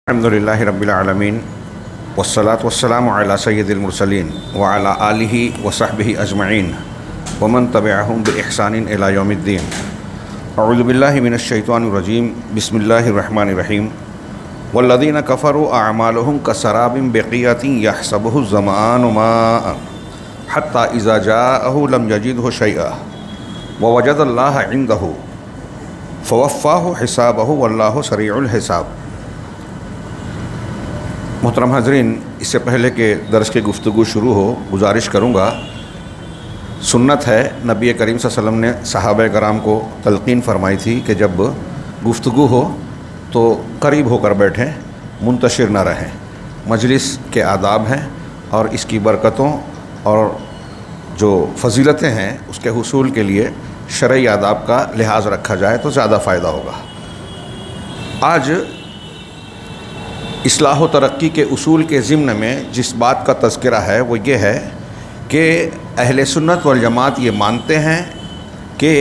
الحمد للہ رب العالمین والصلاة والسلام علی سید المرسلین وعلی آلہ وصحبہ اجمعین ومن تبعہم بإحسان الی یوم الدین۔ اعوذ باللہ من الشیطان الرجیم، بسم اللہ الرحمن الرحیم۔ والذین کفروا اعمالہم کسراب بقیعۃ یحسبہ الظمآن ماء حتی اذا جاءہ لم یجدہ شیئا ووجد اللہ عندہ فوفاہ حسابہ واللہ سریع الحساب۔ محترم حاضرین، اس سے پہلے کہ درس کی گفتگو شروع ہو، گزارش کروں گا، سنت ہے نبی کریم صلی اللہ علیہ وسلم نے صحابہ کرام کو تلقین فرمائی تھی کہ جب گفتگو ہو تو قریب ہو کر بیٹھیں، منتشر نہ رہیں۔ مجلس کے آداب ہیں اور اس کی برکتوں اور جو فضیلتیں ہیں اس کے حصول کے لیے شرعی آداب کا لحاظ رکھا جائے تو زیادہ فائدہ ہوگا۔ آج اصلاح و ترقی کے اصول کے ضمن میں جس بات کا تذکرہ ہے وہ یہ ہے کہ اہل سنت والجماعت یہ مانتے ہیں کہ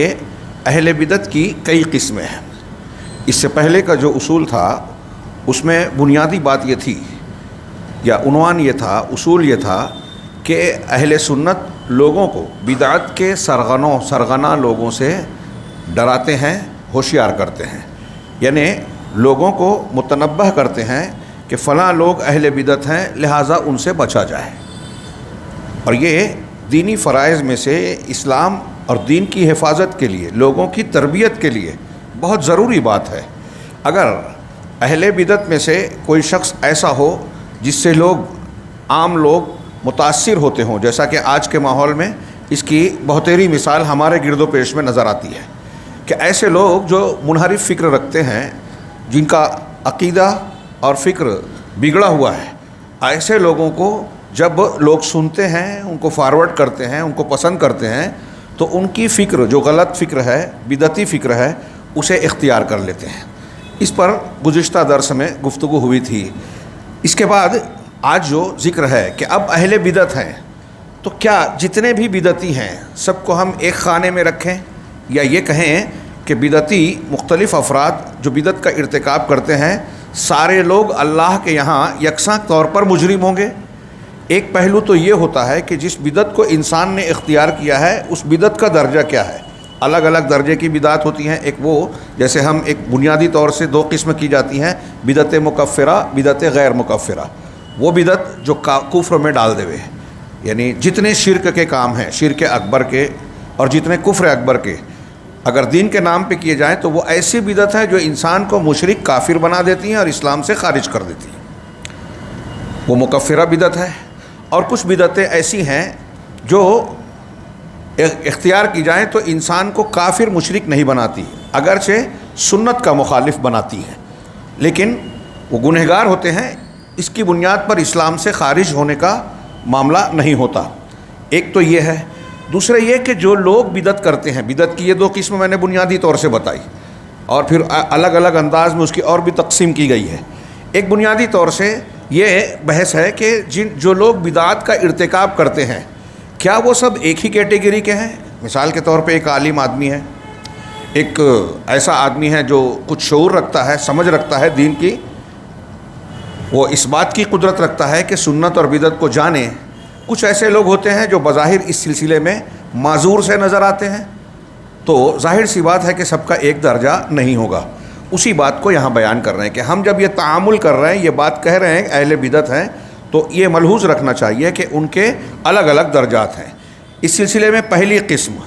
اہل بدعت کی کئی قسمیں ہیں۔ اس سے پہلے کا جو اصول تھا اس میں بنیادی بات یہ تھی یا عنوان یہ تھا، اصول یہ تھا کہ اہل سنت لوگوں کو بدعت کے سرغنہ لوگوں سے ڈراتے ہیں، ہوشیار کرتے ہیں، یعنی لوگوں کو متنبہ کرتے ہیں کہ فلاں لوگ اہل بدعت ہیں، لہٰذا ان سے بچا جائے۔ اور یہ دینی فرائض میں سے اسلام اور دین کی حفاظت کے لیے، لوگوں کی تربیت کے لیے بہت ضروری بات ہے۔ اگر اہل بدعت میں سے کوئی شخص ایسا ہو جس سے عام لوگ متاثر ہوتے ہوں، جیسا کہ آج کے ماحول میں اس کی بہتری مثال ہمارے گرد و پیش میں نظر آتی ہے کہ ایسے لوگ جو منحرف فکر رکھتے ہیں، جن کا عقیدہ اور فکر بگڑا ہوا ہے، ایسے لوگوں کو جب لوگ سنتے ہیں، ان کو فارورڈ کرتے ہیں، ان کو پسند کرتے ہیں، تو ان کی فکر جو غلط فکر ہے، بدعتی فکر ہے، اسے اختیار کر لیتے ہیں۔ اس پر گزشتہ درس میں گفتگو ہوئی تھی۔ اس کے بعد آج جو ذکر ہے کہ اب اہل بدعت ہیں تو کیا جتنے بھی بدعتی ہیں سب کو ہم ایک خانے میں رکھیں، یا یہ کہیں کہ بدعتی مختلف افراد جو بدعت کا ارتکاب کرتے ہیں سارے لوگ اللہ کے یہاں یکساں طور پر مجرم ہوں گے؟ ایک پہلو تو یہ ہوتا ہے کہ جس بدعت کو انسان نے اختیار کیا ہے اس بدعت کا درجہ کیا ہے۔ الگ الگ درجے کی بدعت ہوتی ہیں۔ ایک وہ جیسے ہم ایک بنیادی طور سے دو قسم کی جاتی ہیں، بدعت مکفرہ، بدعت غیر مکفرہ۔ وہ بدعت جو کفر میں ڈال دے، یعنی جتنے شرک کے کام ہیں، شرک اکبر کے اور جتنے کفر اکبر کے، اگر دین کے نام پہ کیے جائیں تو وہ ایسی بدعت ہے جو انسان کو مشرک کافر بنا دیتی ہیں اور اسلام سے خارج کر دیتی ہیں، وہ مکفرہ بدعت ہے۔ اور کچھ بدعتیں ایسی ہیں جو اختیار کی جائیں تو انسان کو کافر مشرک نہیں بناتی، اگرچہ سنت کا مخالف بناتی ہیں، لیکن وہ گنہگار ہوتے ہیں، اس کی بنیاد پر اسلام سے خارج ہونے کا معاملہ نہیں ہوتا۔ ایک تو یہ ہے۔ دوسرا یہ کہ جو لوگ بدعت کرتے ہیں، بدعت کی یہ دو قسم میں نے بنیادی طور سے بتائی، اور پھر الگ الگ انداز میں اس کی اور بھی تقسیم کی گئی ہے۔ ایک بنیادی طور سے یہ بحث ہے کہ جو لوگ بدعت کا ارتکاب کرتے ہیں کیا وہ سب ایک ہی کیٹیگری کے ہیں؟ مثال کے طور پہ ایک عالم آدمی ہے، ایک ایسا آدمی ہے جو کچھ شعور رکھتا ہے، سمجھ رکھتا ہے دین کی، وہ اس بات کی قدرت رکھتا ہے کہ سنت اور بدعت کو جانے۔ کچھ ایسے لوگ ہوتے ہیں جو بظاہر اس سلسلے میں معذور سے نظر آتے ہیں، تو ظاہر سی بات ہے کہ سب کا ایک درجہ نہیں ہوگا۔ اسی بات کو یہاں بیان کر رہے ہیں کہ ہم جب یہ تعامل کر رہے ہیں، یہ بات کہہ رہے ہیں اہل بدعت ہیں، تو یہ ملحوظ رکھنا چاہیے کہ ان کے الگ الگ درجات ہیں۔ اس سلسلے میں پہلی قسم،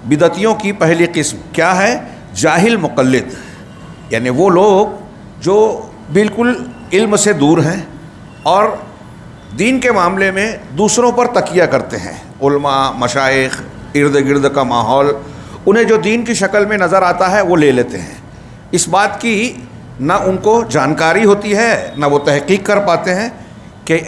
بدعتیوں کی پہلی قسم کیا ہے؟ جاہل مقلد، یعنی وہ لوگ جو بالکل علم سے دور ہیں اور دین کے معاملے میں دوسروں پر تکیہ کرتے ہیں۔ علماء، مشائخ، ارد گرد کا ماحول، انہیں جو دین کی شکل میں نظر آتا ہے وہ لے لیتے ہیں۔ اس بات کی نہ ان کو جانکاری ہوتی ہے، نہ وہ تحقیق کر پاتے ہیں کہ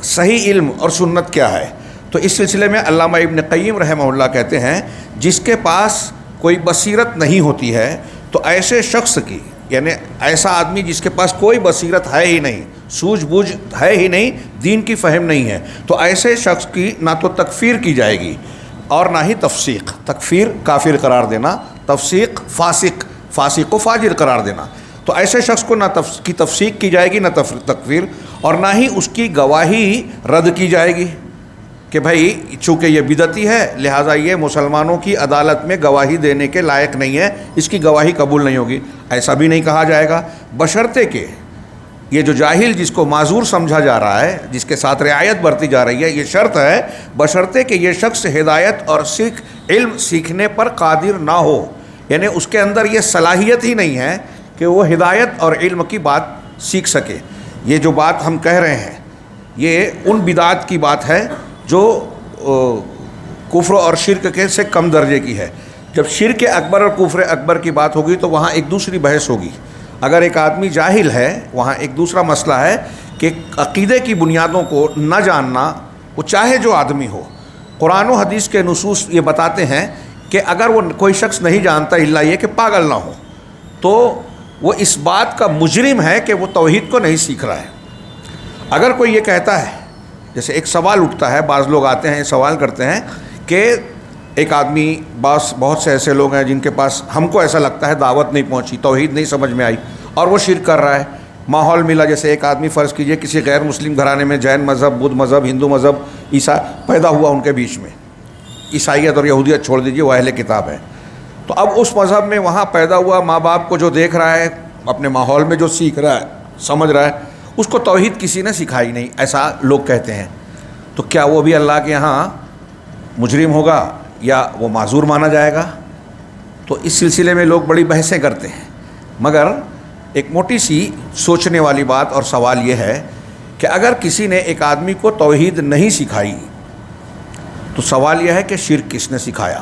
صحیح علم اور سنت کیا ہے۔ تو اس سلسلے میں علامہ ابن قیم رحمہ اللہ کہتے ہیں جس کے پاس کوئی بصیرت نہیں ہوتی ہے تو ایسے شخص کی، یعنی ایسا آدمی جس کے پاس کوئی بصیرت ہے ہی نہیں، سوجھ بوجھ ہے ہی نہیں، دین کی فہم نہیں ہے، تو ایسے شخص کی نہ تو تکفیر کی جائے گی اور نہ ہی تفسیق۔ تکفیر کافر قرار دینا، تفسیق فاسق و فاجر قرار دینا۔ تو ایسے شخص کو نہ کی تفسیق کی جائے گی، نہ تکفیر، اور نہ ہی اس کی گواہی رد کی جائے گی کہ بھائی چونکہ یہ بدعتی ہے لہٰذا یہ مسلمانوں کی عدالت میں گواہی دینے کے لائق نہیں ہے، اس کی گواہی قبول نہیں ہوگی، ایسا بھی نہیں کہا جائے گا، بشرطے کہ یہ جو جاہل جس کو معذور سمجھا جا رہا ہے، جس کے ساتھ رعایت برتی جا رہی ہے، یہ شرط ہے بشرطے کہ یہ شخص ہدایت اور علم سیکھنے پر قادر نہ ہو، یعنی اس کے اندر یہ صلاحیت ہی نہیں ہے کہ وہ ہدایت اور علم کی بات سیکھ سکے۔ یہ جو بات ہم کہہ رہے ہیں یہ ان بدعات کی بات ہے جو کفر اور شرک کے سے کم درجے کی ہے۔ جب شرک اکبر اور کفر اکبر کی بات ہوگی تو وہاں ایک دوسری بحث ہوگی۔ اگر ایک آدمی جاہل ہے وہاں ایک دوسرا مسئلہ ہے کہ عقیدے کی بنیادوں کو نہ جاننا، وہ چاہے جو آدمی ہو، قرآن و حدیث کے نصوص یہ بتاتے ہیں کہ اگر وہ کوئی شخص نہیں جانتا الا یہ کہ پاگل نہ ہو تو وہ اس بات کا مجرم ہے کہ وہ توحید کو نہیں سیکھ رہا ہے۔ اگر کوئی یہ کہتا ہے، جیسے ایک سوال اٹھتا ہے، بعض لوگ آتے ہیں سوال کرتے ہیں کہ ایک آدمی، بہت سے ایسے لوگ ہیں جن کے پاس ہم کو ایسا لگتا ہے دعوت نہیں پہنچی، توحید نہیں سمجھ میں آئی اور وہ شرک کر رہا ہے، ماحول ملا، جیسے ایک آدمی فرض کیجئے کسی غیر مسلم گھرانے میں جین مذہب، بدھ مذہب، ہندو مذہب، پیدا ہوا ان کے بیچ میں، عیسائیت اور یہودیت چھوڑ دیجئے وہ اہل کتاب ہے، تو اب اس مذہب میں وہاں پیدا ہوا، ماں باپ کو جو دیکھ رہا ہے، اپنے ماحول میں جو سیکھ رہا ہے، سمجھ رہا ہے، اس کو توحید کسی نے سکھائی نہیں، ایسا لوگ کہتے ہیں، تو کیا وہ بھی اللہ کے یہاں مجرم ہوگا یا وہ معذور مانا جائے گا؟ تو اس سلسلے میں لوگ بڑی بحثیں کرتے ہیں، مگر ایک موٹی سی سوچنے والی بات اور سوال یہ ہے کہ اگر کسی نے ایک آدمی کو توحید نہیں سکھائی تو سوال یہ ہے کہ شرک کس نے سکھایا؟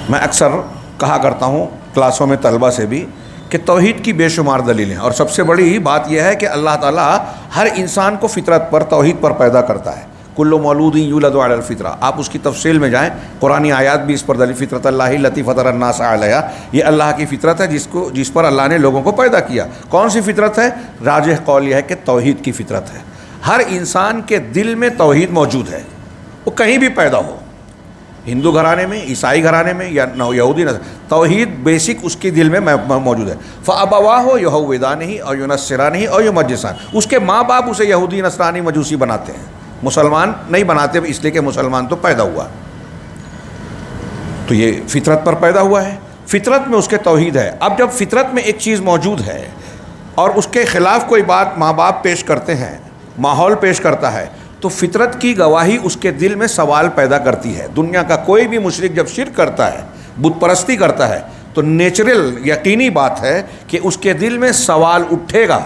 میں اکثر کہا کرتا ہوں کلاسوں میں طلبہ سے بھی کہ توحید کی بے شمار دلیلیں، اور سب سے بڑی بات یہ ہے کہ اللہ تعالیٰ ہر انسان کو فطرت پر، توحید پر پیدا کرتا ہے، کل مولود یولد علی الفطرہ، آپ اس کی تفصیل میں جائیں، قرآنی آیات بھی اس پر دلیل، فطرت اللہ التی فطر الناس علیہا، یہ اللہ کی فطرت ہے جس پر اللہ نے لوگوں کو پیدا کیا۔ کون سی فطرت ہے؟ راجح قول یہ ہے کہ توحید کی فطرت ہے۔ ہر انسان کے دل میں توحید موجود ہے، وہ کہیں بھی پیدا ہو، ہندو گھرانے میں، عیسائی گھرانے میں یا یہودی نسل، توحید بیسک اس کے دل میں موجود ہے۔ فَأَبَوَاهُ يُهَوِّدَانِهِ أَوْ يُنَصِّرَانِهِ أَوْ يُمَجِّسَانِهِ، اس کے ماں باپ اسے یہودی، نصرانی، مجوسی بناتے ہیں، مسلمان نہیں بناتے اس لیے کہ مسلمان تو پیدا ہوا، تو یہ فطرت پر پیدا ہوا ہے، فطرت میں اس کے توحید ہے۔ اب جب فطرت میں ایک چیز موجود ہے اور اس کے خلاف کوئی بات ماں باپ پیش کرتے ہیں، ماحول پیش کرتا ہے، تو فطرت کی گواہی اس کے دل میں سوال پیدا کرتی ہے۔ دنیا کا کوئی بھی مشرک جب شرک کرتا ہے، بت پرستی کرتا ہے، تو نیچرل یقینی بات ہے کہ اس کے دل میں سوال اٹھے گا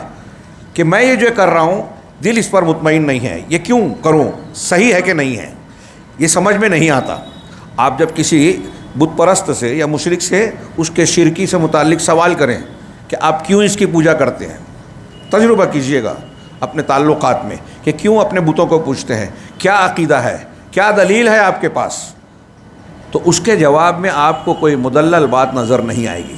کہ میں یہ جو کر رہا ہوں دل اس پر مطمئن نہیں ہے، یہ کیوں کروں، صحیح ہے کہ نہیں ہے، یہ سمجھ میں نہیں آتا۔ آپ جب کسی بت پرست سے یا مشرک سے اس کے شرکی سے متعلق سوال کریں کہ آپ کیوں اس کی پوجا کرتے ہیں، تجربہ کیجئے گا اپنے تعلقات میں کہ کیوں اپنے بتوں کو پوجتے ہیں، کیا عقیدہ ہے، کیا دلیل ہے آپ کے پاس، تو اس کے جواب میں آپ کو کوئی مدلل بات نظر نہیں آئے گی۔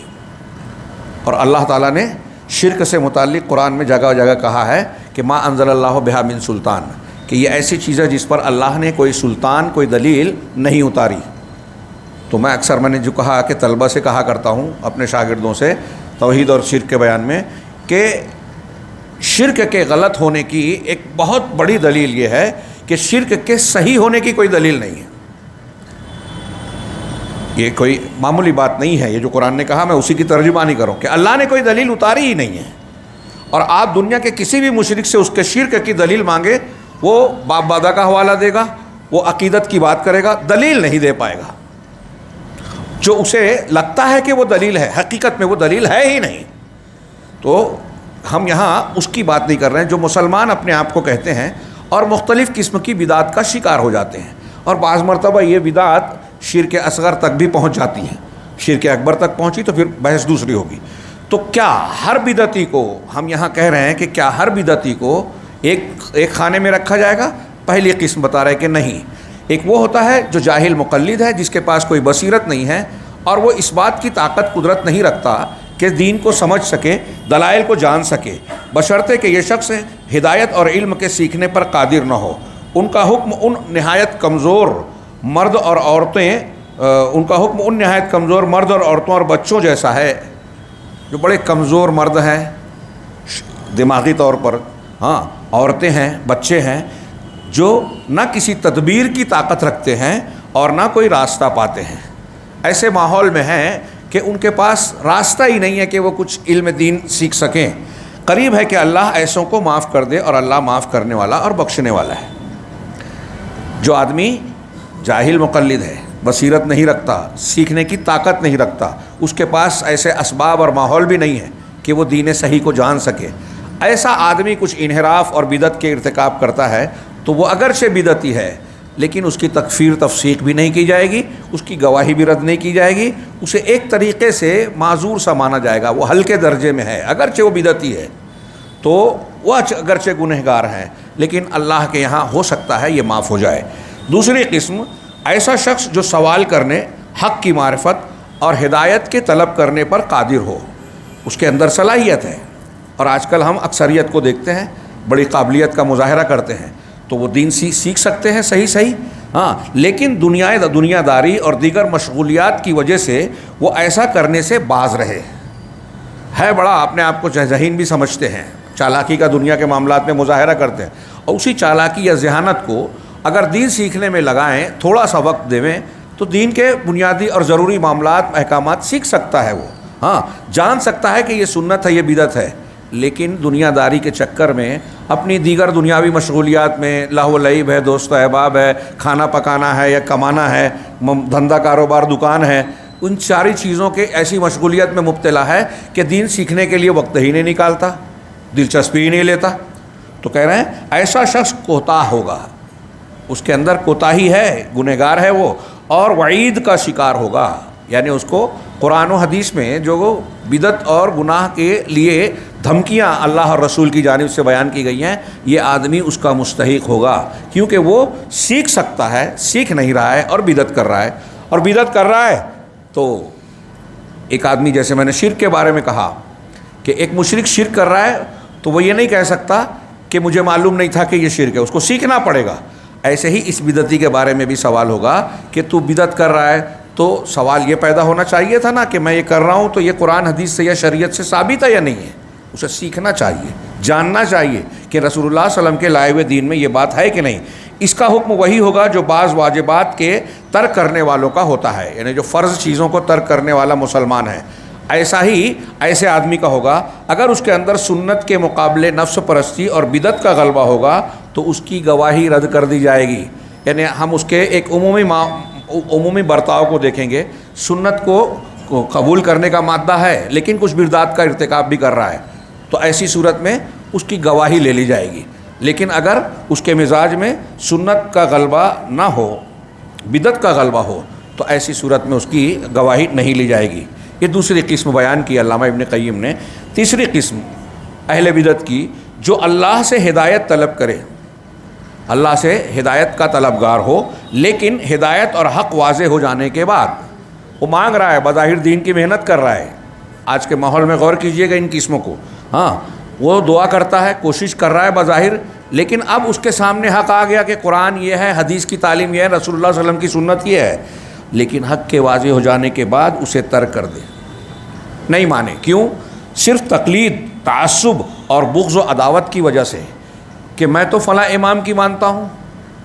اور اللہ تعالیٰ نے شرک سے متعلق قرآن میں جگہ جگہ کہا ہے کہ ما انزل اللہ بہا من سلطان، کہ یہ ایسی چیز ہے جس پر اللہ نے کوئی سلطان، کوئی دلیل نہیں اتاری۔ تو میں اکثر نے جو کہا کہ طلبہ سے کہا کرتا ہوں اپنے شاگردوں سے توحید اور شرک کے بیان میں کہ شرک کے غلط ہونے کی ایک بہت بڑی دلیل یہ ہے کہ شرک کے صحیح ہونے کی کوئی دلیل نہیں ہے۔ یہ کوئی معمولی بات نہیں ہے، یہ جو قرآن نے کہا میں اسی کی ترجمانی کروں کہ اللہ نے کوئی دلیل اتاری ہی نہیں ہے، اور آپ دنیا کے کسی بھی مشرک سے اس کے شرک کی دلیل مانگے وہ باپ دادا کا حوالہ دے گا، وہ عقیدت کی بات کرے گا، دلیل نہیں دے پائے گا۔ جو اسے لگتا ہے کہ وہ دلیل ہے، حقیقت میں وہ دلیل ہے ہی نہیں۔ تو ہم یہاں اس کی بات نہیں کر رہے ہیں جو مسلمان اپنے آپ کو کہتے ہیں اور مختلف قسم کی بدعات کا شکار ہو جاتے ہیں، اور بعض مرتبہ یہ بدعات شرک اصغر تک بھی پہنچ جاتی ہیں، شرک اکبر تک پہنچی تو پھر بحث دوسری ہوگی۔ تو کیا ہر بدعتی کو، ہم یہاں کہہ رہے ہیں کہ کیا ہر بدعتی کو ایک خانے میں رکھا جائے گا؟ پہلی قسم بتا رہے کہ نہیں، ایک وہ ہوتا ہے جو جاہل مقلد ہے، جس کے پاس کوئی بصیرت نہیں ہے اور وہ اس بات کی طاقت قدرت نہیں رکھتا کہ دین کو سمجھ سکے، دلائل کو جان سکے، بشرطے کہ یہ شخص ہدایت اور علم کے سیکھنے پر قادر نہ ہو۔ ان کا حکم ان نہایت کمزور مرد اور عورتوں اور بچوں جیسا ہے جو بڑے کمزور مرد ہیں دماغی طور پر، ہاں عورتیں ہیں، بچے ہیں، جو نہ کسی تدبیر کی طاقت رکھتے ہیں اور نہ کوئی راستہ پاتے ہیں، ایسے ماحول میں ہیں کہ ان کے پاس راستہ ہی نہیں ہے کہ وہ کچھ علم دین سیکھ سکیں۔ قریب ہے کہ اللہ ایسوں کو معاف کر دے، اور اللہ معاف کرنے والا اور بخشنے والا ہے۔ جو آدمی جاہل مقلد ہے، بصیرت نہیں رکھتا، سیکھنے کی طاقت نہیں رکھتا، اس کے پاس ایسے اسباب اور ماحول بھی نہیں ہے کہ وہ دین صحیح کو جان سکے، ایسا آدمی کچھ انحراف اور بدعت کے ارتکاب کرتا ہے تو وہ اگرچہ بدعتی ہے لیکن اس کی تکفیر تفسیق بھی نہیں کی جائے گی، اس کی گواہی بھی رد نہیں کی جائے گی، اسے ایک طریقے سے معذور سا مانا جائے گا، وہ ہلکے درجے میں ہے، اگرچہ وہ بدعتی ہے تو وہ اگرچہ گنہگار ہیں، لیکن اللہ کے یہاں ہو سکتا ہے یہ معاف ہو جائے۔ دوسری قسم، ایسا شخص جو سوال کرنے، حق کی معرفت اور ہدایت کے طلب کرنے پر قادر ہو، اس کے اندر صلاحیت ہے، اور آج کل ہم اکثریت کو دیکھتے ہیں بڑی قابلیت کا مظاہرہ کرتے ہیں، تو وہ دین سیکھ سکتے ہیں صحیح، ہاں، لیکن دنیا داری اور دیگر مشغولیات کی وجہ سے وہ ایسا کرنے سے باز رہے، ہے بڑا اپنے آپ کو ذہین بھی سمجھتے ہیں، چالاکی کا دنیا کے معاملات میں مظاہرہ کرتے ہیں، اور اسی چالاکی یا ذہانت کو اگر دین سیکھنے میں لگائیں، تھوڑا سا وقت دیں تو دین کے بنیادی اور ضروری معاملات احکامات سیکھ سکتا ہے، وہ ہاں جان سکتا ہے کہ یہ سنت ہے، یہ بدعت ہے، لیکن دنیا داری کے چکر میں اپنی دیگر دنیاوی مشغولیات میں لہو و لعب ہے، دوست و احباب ہے، کھانا پکانا ہے یا کمانا ہے، دھندا کاروبار دکان ہے، ان ساری چیزوں کے ایسی مشغولیت میں مبتلا ہے کہ دین سیکھنے کے لیے وقت ہی نہیں نکالتا، دلچسپی ہی نہیں لیتا۔ تو کہہ رہے ہیں ایسا شخص کوتاہ ہوگا، اس کے اندر کوتاہی ہے، گنہگار ہے وہ، اور وعید کا شکار ہوگا، یعنی اس کو قرآن و حدیث میں جو بدعت اور گناہ کے لیے دھمکیاں اللہ اور رسول کی جانب سے بیان کی گئی ہیں، یہ آدمی اس کا مستحق ہوگا، کیونکہ وہ سیکھ سکتا ہے، سیکھ نہیں رہا ہے اور بدعت کر رہا ہے، اور بدعت کر رہا ہے تو ایک آدمی، جیسے میں نے شرک کے بارے میں کہا کہ ایک مشرک شرک کر رہا ہے تو وہ یہ نہیں کہہ سکتا کہ مجھے معلوم نہیں تھا کہ یہ شرک ہے، اس کو سیکھنا پڑے گا۔ ایسے ہی اس بدعتی کے بارے میں بھی سوال ہوگا کہ تو بدعت کر رہا ہے، تو سوال یہ پیدا ہونا چاہیے تھا نا کہ میں یہ کر رہا ہوں تو یہ قرآن حدیث سے یا شریعت سے ثابت ہے یا نہیں ہے، اسے سیکھنا چاہیے، جاننا چاہیے کہ رسول اللہ صلی اللہ علیہ وسلم کے لائے ہوئے دین میں یہ بات ہے کہ نہیں۔ اس کا حکم وہی ہوگا جو بعض واجبات کے ترک کرنے والوں کا ہوتا ہے، یعنی جو فرض چیزوں کو ترک کرنے والا مسلمان ہے، ایسا ہی ایسے آدمی کا ہوگا۔ اگر اس کے اندر سنت کے مقابلے نفس پرستی اور بدعت کا غلبہ ہوگا تو اس کی گواہی رد کر دی جائے گی، یعنی ہم اس کے ایک عمومی برتاؤ کو دیکھیں گے، سنت کو قبول کرنے کا مادہ ہے لیکن کچھ بدعات کا ارتکاب بھی کر رہا ہے، تو ایسی صورت میں اس کی گواہی لے لی جائے گی، لیکن اگر اس کے مزاج میں سنت کا غلبہ نہ ہو، بدعت کا غلبہ ہو، تو ایسی صورت میں اس کی گواہی نہیں لی جائے گی۔ یہ دوسری قسم بیان کی علامہ ابن قیم نے۔ تیسری قسم اہل بدعت کی، جو اللہ سے ہدایت طلب کرے، اللہ سے ہدایت کا طلبگار ہو، لیکن ہدایت اور حق واضح ہو جانے کے بعد وہ مانگ رہا ہے، بظاہر دین کی محنت کر رہا ہے۔ آج کے ماحول میں غور کیجئے گا ان قسموں کو، ہاں وہ دعا کرتا ہے، کوشش کر رہا ہے بظاہر، لیکن اب اس کے سامنے حق آ گیا کہ قرآن یہ ہے، حدیث کی تعلیم یہ ہے، رسول اللہ صلی اللہ علیہ وسلم کی سنت یہ ہے، لیکن حق کے واضح ہو جانے کے بعد اسے ترک کر دے، نہیں مانے۔ کیوں؟ صرف تقلید، تعصب اور بغض و عداوت کی وجہ سے کہ میں تو فلاں امام کی مانتا ہوں،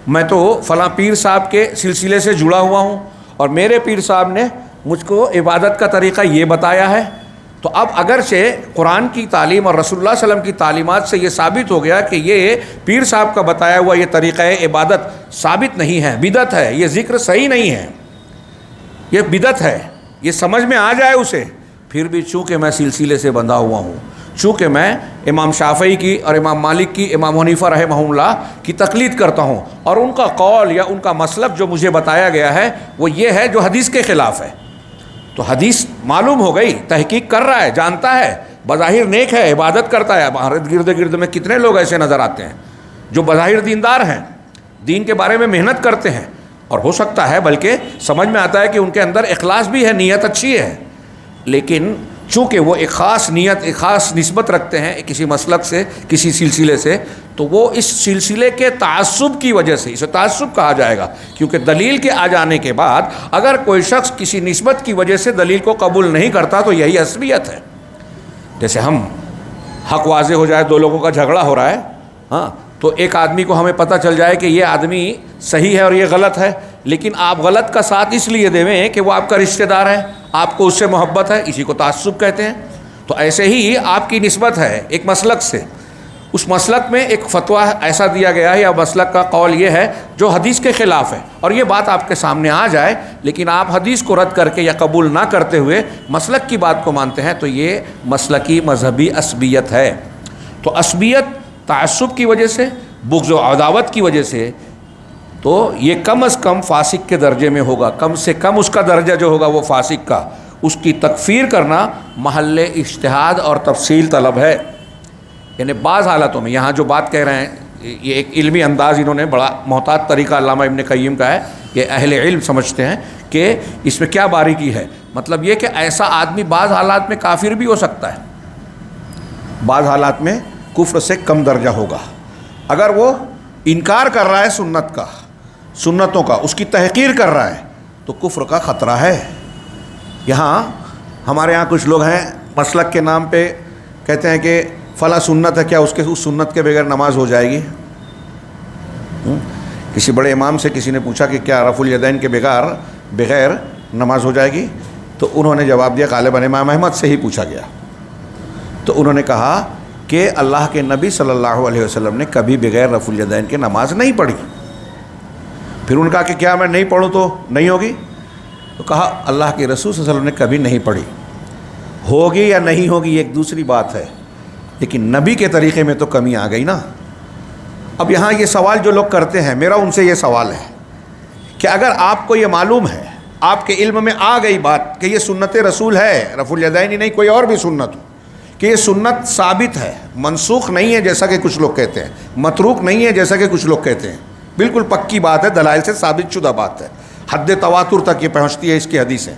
میں تو فلاں پیر صاحب کے سلسلے سے جڑا ہوا ہوں، اور میرے پیر صاحب نے مجھ کو عبادت کا طریقہ یہ بتایا ہے، تو اب اگرچہ قرآن کی تعلیم اور رسول اللہ صلی اللہ علیہ وسلم کی تعلیمات سے یہ ثابت ہو گیا کہ یہ پیر صاحب کا بتایا ہوا یہ طریقہ عبادت ثابت نہیں ہے، بدعت ہے، یہ ذکر صحیح نہیں ہے، یہ بدعت ہے، یہ سمجھ میں آ جائے اسے، پھر بھی چونکہ میں سلسلے سے بندھا ہوا ہوں، چونکہ میں امام شافعی کی اور امام مالک کی، امام حنیفہ رحمہ اللہ کی تقلید کرتا ہوں، اور ان کا قول یا ان کا مسلک جو مجھے بتایا گیا ہے وہ یہ ہے جو حدیث کے خلاف ہے، تو حدیث معلوم ہو گئی، تحقیق کر رہا ہے، جانتا ہے، بظاہر نیک ہے، عبادت کرتا ہے، ہمارے گرد میں کتنے لوگ ایسے نظر آتے ہیں جو بظاہر دیندار ہیں، دین کے بارے میں محنت کرتے ہیں، اور ہو سکتا ہے بلکہ سمجھ میں آتا ہے کہ ان کے اندر اخلاص بھی ہے، نیت اچھی ہے، لیکن چونکہ وہ ایک خاص نیت، ایک خاص نسبت رکھتے ہیں کسی مسلک سے، کسی سلسلے سے، تو وہ اس سلسلے کے تعصب کی وجہ سے، اسے تعصب کہا جائے گا، کیونکہ دلیل کے آ جانے کے بعد اگر کوئی شخص کسی نسبت کی وجہ سے دلیل کو قبول نہیں کرتا تو یہی عصبیت ہے، جیسے ہم حق واضح ہو جائے، دو لوگوں کا جھگڑا ہو رہا ہے، ہاں، تو ایک آدمی کو ہمیں پتہ چل جائے کہ یہ آدمی صحیح ہے اور یہ غلط ہے، لیکن آپ غلط کا ساتھ اس لیے دیں کہ وہ آپ کا رشتہ دار ہے، آپ کو اس سے محبت ہے، اسی کو تعصب کہتے ہیں۔ تو ایسے ہی آپ کی نسبت ہے ایک مسلک سے، اس مسلک میں ایک فتویٰ ایسا دیا گیا ہے یا مسلک کا قول یہ ہے جو حدیث کے خلاف ہے، اور یہ بات آپ کے سامنے آ جائے لیکن آپ حدیث کو رد کر کے یا قبول نہ کرتے ہوئے مسلک کی بات کو مانتے ہیں، تو یہ مسلکی مذہبی عصبیت ہے۔ تو عصبیت تعصب کی وجہ سے، بغض و عداوت کی وجہ سے، تو یہ کم از کم فاسق کے درجے میں ہوگا، کم سے کم اس کا درجہ جو ہوگا وہ فاسق کا، اس کی تکفیر کرنا محل اجتہاد اور تفصیل طلب ہے۔ یعنی بعض حالتوں میں، یہاں جو بات کہہ رہے ہیں یہ ایک علمی انداز انہوں نے بڑا محتاط طریقہ علامہ ابن قیم کا ہے، یہ اہل علم سمجھتے ہیں کہ اس میں کیا باریکی ہے۔ مطلب یہ کہ ایسا آدمی بعض حالات میں کافر بھی ہو سکتا ہے، بعض حالات میں کفر سے کم درجہ ہوگا۔ اگر وہ انکار کر رہا ہے سنت کا، سنتوں کا، اس کی تحقیر کر رہا ہے تو کفر کا خطرہ ہے۔ یہاں ہمارے یہاں کچھ لوگ ہیں مسلک کے نام پہ کہتے ہیں کہ فلاں سنت ہے، کیا اس سنت کے بغیر نماز ہو جائے گی؟ کسی بڑے امام سے کسی نے پوچھا کہ کیا رفع الیدین کے بغیر نماز ہو جائے گی؟ تو انہوں نے جواب دیا، غالباً امام احمد سے ہی پوچھا گیا، تو انہوں نے کہا کہ اللہ کے نبی صلی اللہ علیہ وسلم نے کبھی بغیر رفع الیدین کے نماز نہیں پڑھی۔ پھر انہوں نے کہا کہ کیا میں نہیں پڑھوں تو نہیں ہوگی؟ تو کہا اللہ کے رسول صلی اللہ علیہ وسلم نے کبھی نہیں پڑھی، ہوگی یا نہیں ہوگی ایک دوسری بات ہے، لیکن نبی کے طریقے میں تو کمی آ گئی نا۔ اب یہاں یہ سوال جو لوگ کرتے ہیں، میرا ان سے یہ سوال ہے کہ اگر آپ کو یہ معلوم ہے، آپ کے علم میں آ گئی بات کہ یہ سنت رسول ہے، رفع الیدین ہی نہیں کوئی اور بھی سنت ہو، کہ یہ سنت ثابت ہے، منسوخ نہیں ہے جیسا کہ کچھ لوگ کہتے ہیں، متروک نہیں ہے جیسا کہ کچھ لوگ کہتے ہیں، بالکل پکی بات ہے، دلائل سے ثابت شدہ بات ہے، حد تواتر تک یہ پہنچتی ہے اس کی حدیثیں۔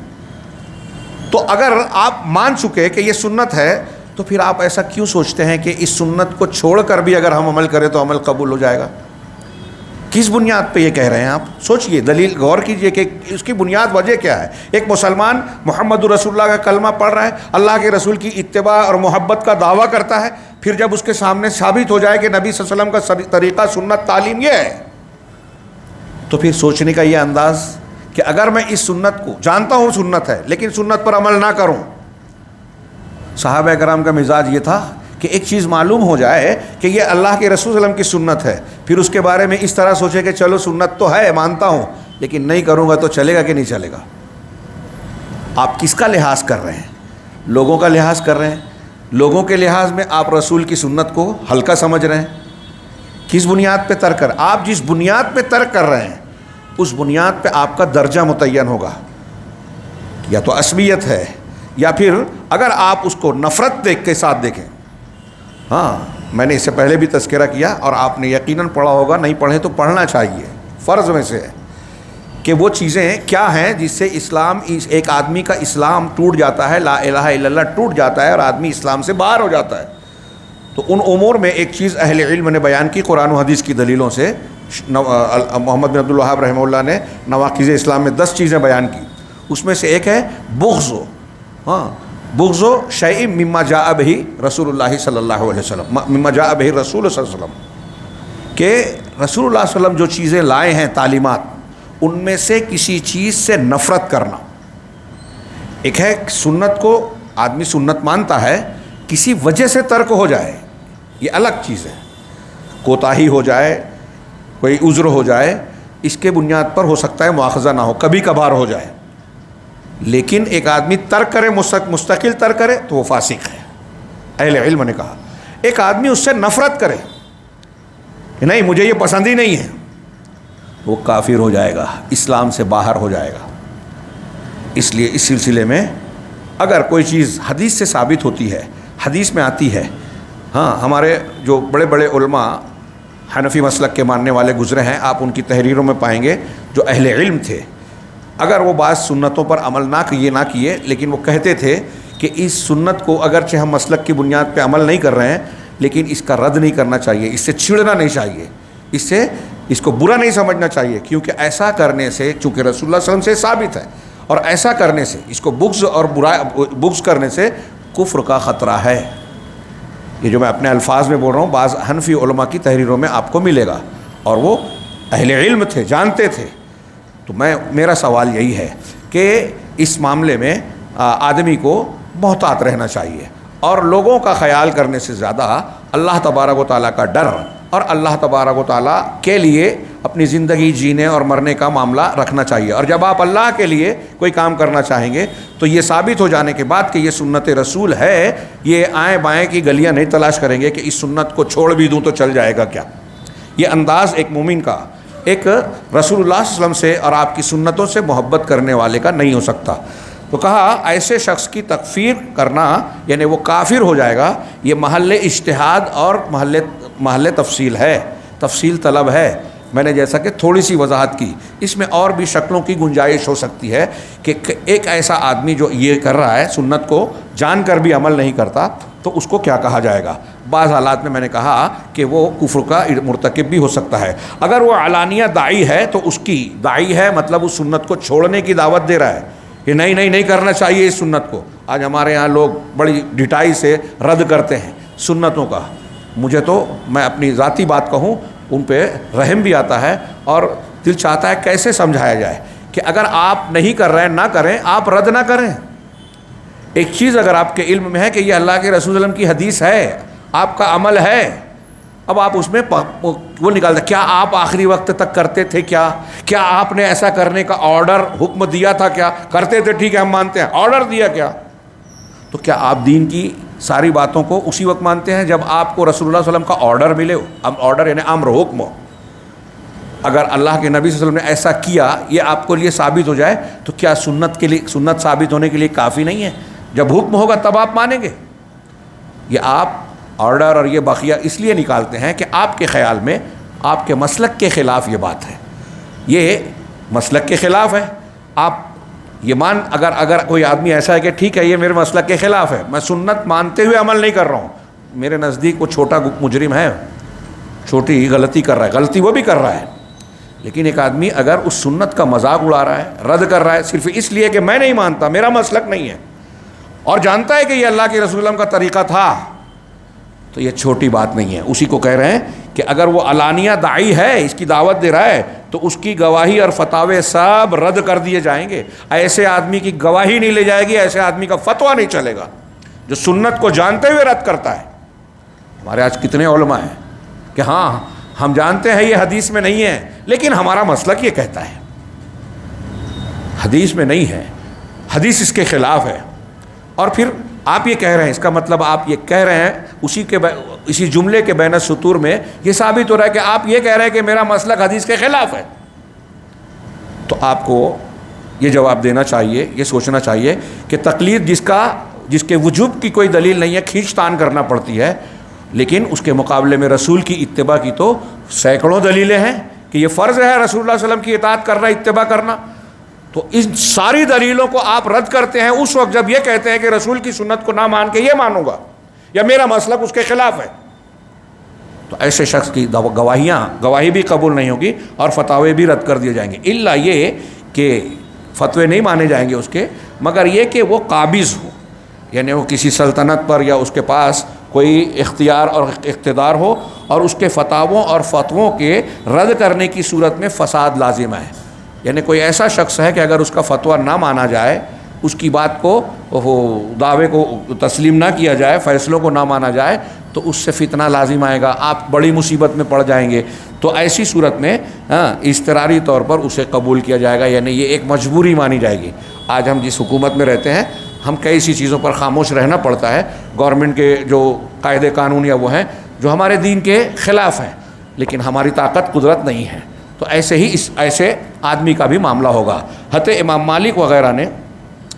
تو اگر آپ مان چکے کہ یہ سنت ہے تو پھر آپ ایسا کیوں سوچتے ہیں کہ اس سنت کو چھوڑ کر بھی اگر ہم عمل کریں تو عمل قبول ہو جائے گا؟ کس بنیاد پہ یہ کہہ رہے ہیں آپ؟ سوچئے، دلیل غور کیجئے کہ اس کی بنیاد وجہ کیا ہے۔ ایک مسلمان محمد رسول اللہ کا کلمہ پڑھ رہا ہے، اللہ کے رسول کی اتباع اور محبت کا دعویٰ کرتا ہے، پھر جب اس کے سامنے ثابت ہو جائے کہ نبی صلی اللہ علیہ وسلم کا طریقہ، سنت، تعلیم یہ ہے، تو پھر سوچنے کا یہ انداز کہ اگر میں اس سنت کو جانتا ہوں سنت ہے لیکن سنت پر عمل نہ کروں۔ صحابہ کرام کا مزاج یہ تھا کہ ایک چیز معلوم ہو جائے کہ یہ اللہ کے رسول صلی اللہ علیہ وسلم کی سنت ہے، پھر اس کے بارے میں اس طرح سوچے کہ چلو سنت تو ہے، مانتا ہوں، لیکن نہیں کروں گا تو چلے گا کہ نہیں چلے گا؟ آپ کس کا لحاظ کر رہے ہیں؟ لوگوں کا لحاظ کر رہے ہیں؟ لوگوں کے لحاظ میں آپ رسول کی سنت کو ہلکا سمجھ رہے ہیں؟ کس بنیاد پہ ترک کر؟ آپ جس بنیاد پہ ترک کر رہے ہیں اس بنیاد پہ آپ کا درجہ متعین ہوگا، یا تو عصبیت ہے، یا پھر اگر آپ اس کو نفرت کے ساتھ دیکھیں۔ ہاں، میں نے اس سے پہلے بھی تذکرہ کیا اور آپ نے یقیناً پڑھا ہوگا، نہیں پڑھیں تو پڑھنا چاہیے، فرض میں سے ہے کہ وہ چیزیں کیا ہیں جس سے اسلام، ایک آدمی کا اسلام ٹوٹ جاتا ہے، لا الہ الا اللہ ٹوٹ جاتا ہے اور آدمی اسلام سے باہر ہو جاتا ہے۔ تو ان امور میں ایک چیز اہل علم نے بیان کی قرآن و حدیث کی دلیلوں سے۔ محمد بن عبد الوہاب رحمہ اللہ نے نواقض اسلام میں 10 چیزیں بیان کی، اس میں سے ایک ہے بغض شیء مما جاء بہ رسول اللہ صلی اللہ علیہ وسلم، مما جاء بہ رسول صلی اللہ علیہ وسلم، کہ رسول اللہ صلی اللہ علیہ وسلم جو چیزیں لائے ہیں، تعلیمات، ان میں سے کسی چیز سے نفرت کرنا۔ ایک ہے سنت کو آدمی سنت مانتا ہے، کسی وجہ سے ترک ہو جائے، یہ الگ چیز ہے، کوتاہی ہو جائے، کوئی عذر ہو جائے، اس کے بنیاد پر ہو سکتا ہے مواخذہ نہ ہو، کبھی کبھار ہو جائے، لیکن ایک آدمی ترک کرے، مستقل ترک کرے تو وہ فاسق ہے، اہل علم نے کہا۔ ایک آدمی اس سے نفرت کرے کہ نہیں مجھے یہ پسند ہی نہیں ہے، وہ کافر ہو جائے گا، اسلام سے باہر ہو جائے گا۔ اس لیے اس سلسلے میں اگر کوئی چیز حدیث سے ثابت ہوتی ہے، حدیث میں آتی ہے، ہاں، ہمارے جو بڑے بڑے علماء حنفی مسلک کے ماننے والے گزرے ہیں، آپ ان کی تحریروں میں پائیں گے جو اہل علم تھے، اگر وہ بعض سنتوں پر عمل نہ کیے لیکن وہ کہتے تھے کہ اس سنت کو اگرچہ ہم مسلک کی بنیاد پہ عمل نہیں کر رہے ہیں لیکن اس کا رد نہیں کرنا چاہیے، اس سے چھڑنا نہیں چاہیے، اس کو برا نہیں سمجھنا چاہیے، کیونکہ ایسا کرنے سے، چونکہ رسول اللہ صلی اللہ علیہ وسلم سے ثابت ہے، اور ایسا کرنے سے، اس کو بغض کرنے سے کفر کا خطرہ ہے۔ یہ جو میں اپنے الفاظ میں بول رہا ہوں بعض حنفی علماء کی تحریروں میں آپ کو ملے گا، اور وہ اہل علم تھے، جانتے تھے۔ تو میرا سوال یہی ہے کہ اس معاملے میں آدمی کو محتاط رہنا چاہیے، اور لوگوں کا خیال کرنے سے زیادہ اللہ تبارک و تعالیٰ کا ڈر اور اللہ تبارک و تعالیٰ کے لیے اپنی زندگی جینے اور مرنے کا معاملہ رکھنا چاہیے۔ اور جب آپ اللہ کے لیے کوئی کام کرنا چاہیں گے تو یہ ثابت ہو جانے کے بعد کہ یہ سنت رسول ہے، یہ آئیں بائیں کی گلیاں نہیں تلاش کریں گے کہ اس سنت کو چھوڑ بھی دوں تو چل جائے گا کیا۔ یہ انداز ایک مومن کا، ایک رسول اللہ صلی اللہ علیہ وسلم سے اور آپ کی سنتوں سے محبت کرنے والے کا نہیں ہو سکتا۔ تو کہا ایسے شخص کی تکفیر کرنا یعنی وہ کافر ہو جائے گا، یہ محل اجتہاد اور محل تفصیل ہے، تفصیل طلب ہے۔ میں نے جیسا کہ تھوڑی سی وضاحت کی، اس میں اور بھی شکلوں کی گنجائش ہو سکتی ہے کہ ایک ایسا آدمی جو یہ کر رہا ہے، سنت کو جان کر بھی عمل نہیں کرتا، تو اس کو کیا کہا جائے گا۔ بعض حالات میں نے کہا کہ وہ کفر کا مرتکب بھی ہو سکتا ہے۔ اگر وہ علانیہ داعی ہے تو اس کی داعی ہے مطلب اس سنت کو چھوڑنے کی دعوت دے رہا ہے کہ نہیں کرنا چاہیے اس سنت کو۔ آج ہمارے ہاں لوگ بڑی ڈٹائی سے رد کرتے ہیں سنتوں کا۔ مجھے تو میں اپنی ذاتی بات کہوں، ان پہ رحم بھی آتا ہے اور دل چاہتا ہے کیسے سمجھایا جائے کہ اگر آپ نہیں کر رہے ہیں نہ کریں، آپ رد نہ کریں۔ ایک چیز اگر آپ کے علم میں ہے کہ یہ اللہ کے رسول صلی اللہ علیہ وسلم کی حدیث ہے، آپ کا عمل ہے، اب آپ اس میں وہ نکالتے کیا آپ آخری وقت تک کرتے تھے، کیا آپ نے ایسا کرنے کا آرڈر حکم دیا تھا، کیا کرتے تھے، ٹھیک ہے ہم مانتے ہیں، آرڈر دیا کیا؟ تو کیا آپ دین کی ساری باتوں کو اسی وقت مانتے ہیں جب آپ کو رسول اللہ صلی اللہ علیہ وسلم کا آرڈر ملے ہو؟ آرڈر یعنی امر، حکم ہو۔ اگر اللہ کے نبی صلی اللہ علیہ وسلم نے ایسا کیا، یہ آپ کو لیے ثابت ہو جائے، تو کیا سنت ثابت ہونے کے لیے کافی نہیں ہے؟ جب حکم ہوگا تب آپ مانیں گے۔ یہ آپ آرڈر اور یہ بقیہ اس لیے نکالتے ہیں کہ آپ کے خیال میں آپ کے مسلک کے خلاف یہ بات ہے، یہ مسلک کے خلاف ہے۔ آپ یہ اگر کوئی آدمی ایسا ہے کہ ٹھیک ہے یہ میرے مسلک کے خلاف ہے، میں سنت مانتے ہوئے عمل نہیں کر رہا ہوں، میرے نزدیک وہ چھوٹا مجرم ہے، چھوٹی غلطی کر رہا ہے، غلطی وہ بھی کر رہا ہے، لیکن ایک آدمی اگر اس سنت کا مذاق اڑا رہا ہے، رد کر رہا ہے صرف اس لیے کہ میں نہیں مانتا، میرا مسلک نہیں ہے، اور جانتا ہے کہ یہ اللہ کے رسول اللہ کا طریقہ تھا، تو یہ چھوٹی بات نہیں ہے۔ اسی کو کہہ رہے ہیں کہ اگر وہ علانیہ داعی ہے، اس کی دعوت دے رہا ہے، تو اس کی گواہی اور فتاوے سب رد کر دیے جائیں گے۔ ایسے آدمی کی گواہی نہیں لے جائے گی، ایسے آدمی کا فتویٰ نہیں چلے گا جو سنت کو جانتے ہوئے رد کرتا ہے۔ ہمارے آج کتنے علماء ہیں کہ ہاں ہم جانتے ہیں یہ حدیث میں نہیں ہے، لیکن ہمارا مسلک یہ کہتا ہے، حدیث میں نہیں ہے، حدیث اس کے خلاف ہے، اور پھر آپ یہ کہہ رہے ہیں، اس کا مطلب آپ یہ کہہ رہے ہیں اسی جملے کے بین السطور میں یہ ثابت ہو رہا ہے کہ آپ یہ کہہ رہے ہیں کہ میرا مسلک حدیث کے خلاف ہے۔ تو آپ کو یہ جواب دینا چاہیے، یہ سوچنا چاہیے کہ تقلید جس کے وجوب کی کوئی دلیل نہیں ہے، کھینچ تان کرنا پڑتی ہے، لیکن اس کے مقابلے میں رسول کی اتباع کی تو سینکڑوں دلیلیں ہیں کہ یہ فرض ہے رسول اللہ صلی اللہ علیہ وسلم کی اطاعت کرنا، اتباع کرنا۔ تو ان ساری دلیلوں کو آپ رد کرتے ہیں اس وقت جب یہ کہتے ہیں کہ رسول کی سنت کو نہ مان کے یہ مانوں گا یا میرا مسلک اس کے خلاف ہے، تو ایسے شخص کی گواہی بھی قبول نہیں ہوگی اور فتاوے بھی رد کر دیے جائیں گے، الا یہ کہ فتوے نہیں مانے جائیں گے اس کے، مگر یہ کہ وہ قابض ہو، یعنی وہ کسی سلطنت پر یا اس کے پاس کوئی اختیار اور اقتدار ہو، اور اس کے فتاووں اور فتووں کے رد کرنے کی صورت میں فساد لازم ہے۔ یعنی کوئی ایسا شخص ہے کہ اگر اس کا فتویٰ نہ مانا جائے، اس کی بات کو دعوے کو تسلیم نہ کیا جائے، فیصلوں کو نہ مانا جائے، تو اس سے فتنہ لازم آئے گا، آپ بڑی مصیبت میں پڑ جائیں گے۔ تو ایسی صورت میں اضطراری طور پر اسے قبول کیا جائے گا، یعنی یہ ایک مجبوری مانی جائے گی۔ آج ہم جس حکومت میں رہتے ہیں، ہم کئی سی چیزوں پر خاموش رہنا پڑتا ہے، گورنمنٹ کے جو قاعدے قانون یا وہ ہیں جو ہمارے دین کے خلاف ہیں، لیکن ہماری طاقت قدرت نہیں ہے، تو ایسے ہی ایسے آدمی کا بھی معاملہ ہوگا۔ حضرت امام مالک وغیرہ نے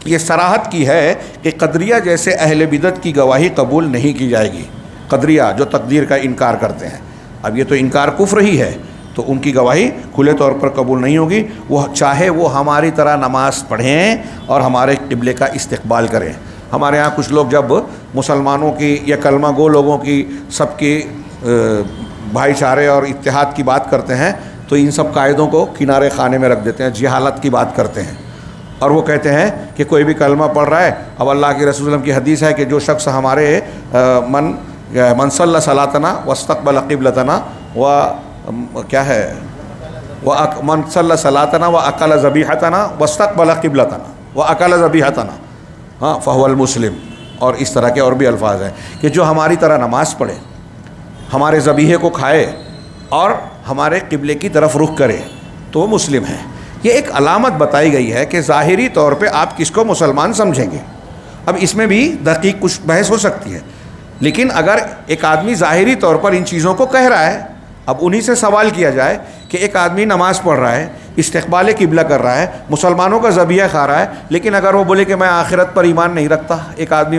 یہ صراحت کی ہے کہ قدریہ جیسے اہل بدعت کی گواہی قبول نہیں کی جائے گی۔ قدریہ جو تقدیر کا انکار کرتے ہیں، اب یہ تو انکار کفر ہی ہے، تو ان کی گواہی کھلے طور پر قبول نہیں ہوگی، وہ چاہے وہ ہماری طرح نماز پڑھیں اور ہمارے قبلے کا استقبال کریں۔ ہمارے یہاں کچھ لوگ جب مسلمانوں کی یا کلمہ گو لوگوں کی سب کی بھائی چارے اور اتحاد کی بات کرتے ہیں، تو ان سب قاعدوں کو کنارے خانے میں رکھ دیتے ہیں، جہالت کی بات کرتے ہیں، اور وہ کہتے ہیں کہ کوئی بھی کلمہ پڑھ رہا ہے، اب اللہ کے رسول صلی اللہ علیہ وسلم کی حدیث ہے کہ جو شخص ہمارے من صلی صلاتنا واستقبل قبلتنا و کیا ہے من صلی صلاتنا واکل ذبیحتنا واستقبل قبلتنا واکل ذبیحتنا، ہاں فہو المسلم. اور اس طرح کے اور بھی الفاظ ہیں کہ جو ہماری طرح نماز پڑھے، ہمارے ذبیحے کو کھائے اور ہمارے قبلے کی طرف رخ کرے تو وہ مسلم ہے. یہ ایک علامت بتائی گئی ہے کہ ظاہری طور پہ آپ کس کو مسلمان سمجھیں گے. اب اس میں بھی دقیق کچھ بحث ہو سکتی ہے، لیکن اگر ایک آدمی ظاہری طور پر ان چیزوں کو کہہ رہا ہے، اب انہی سے سوال کیا جائے کہ ایک آدمی نماز پڑھ رہا ہے، استقبال قبلہ کر رہا ہے، مسلمانوں کا ذبیحہ کھا رہا ہے، لیکن اگر وہ بولے کہ میں آخرت پر ایمان نہیں رکھتا، ایک آدمی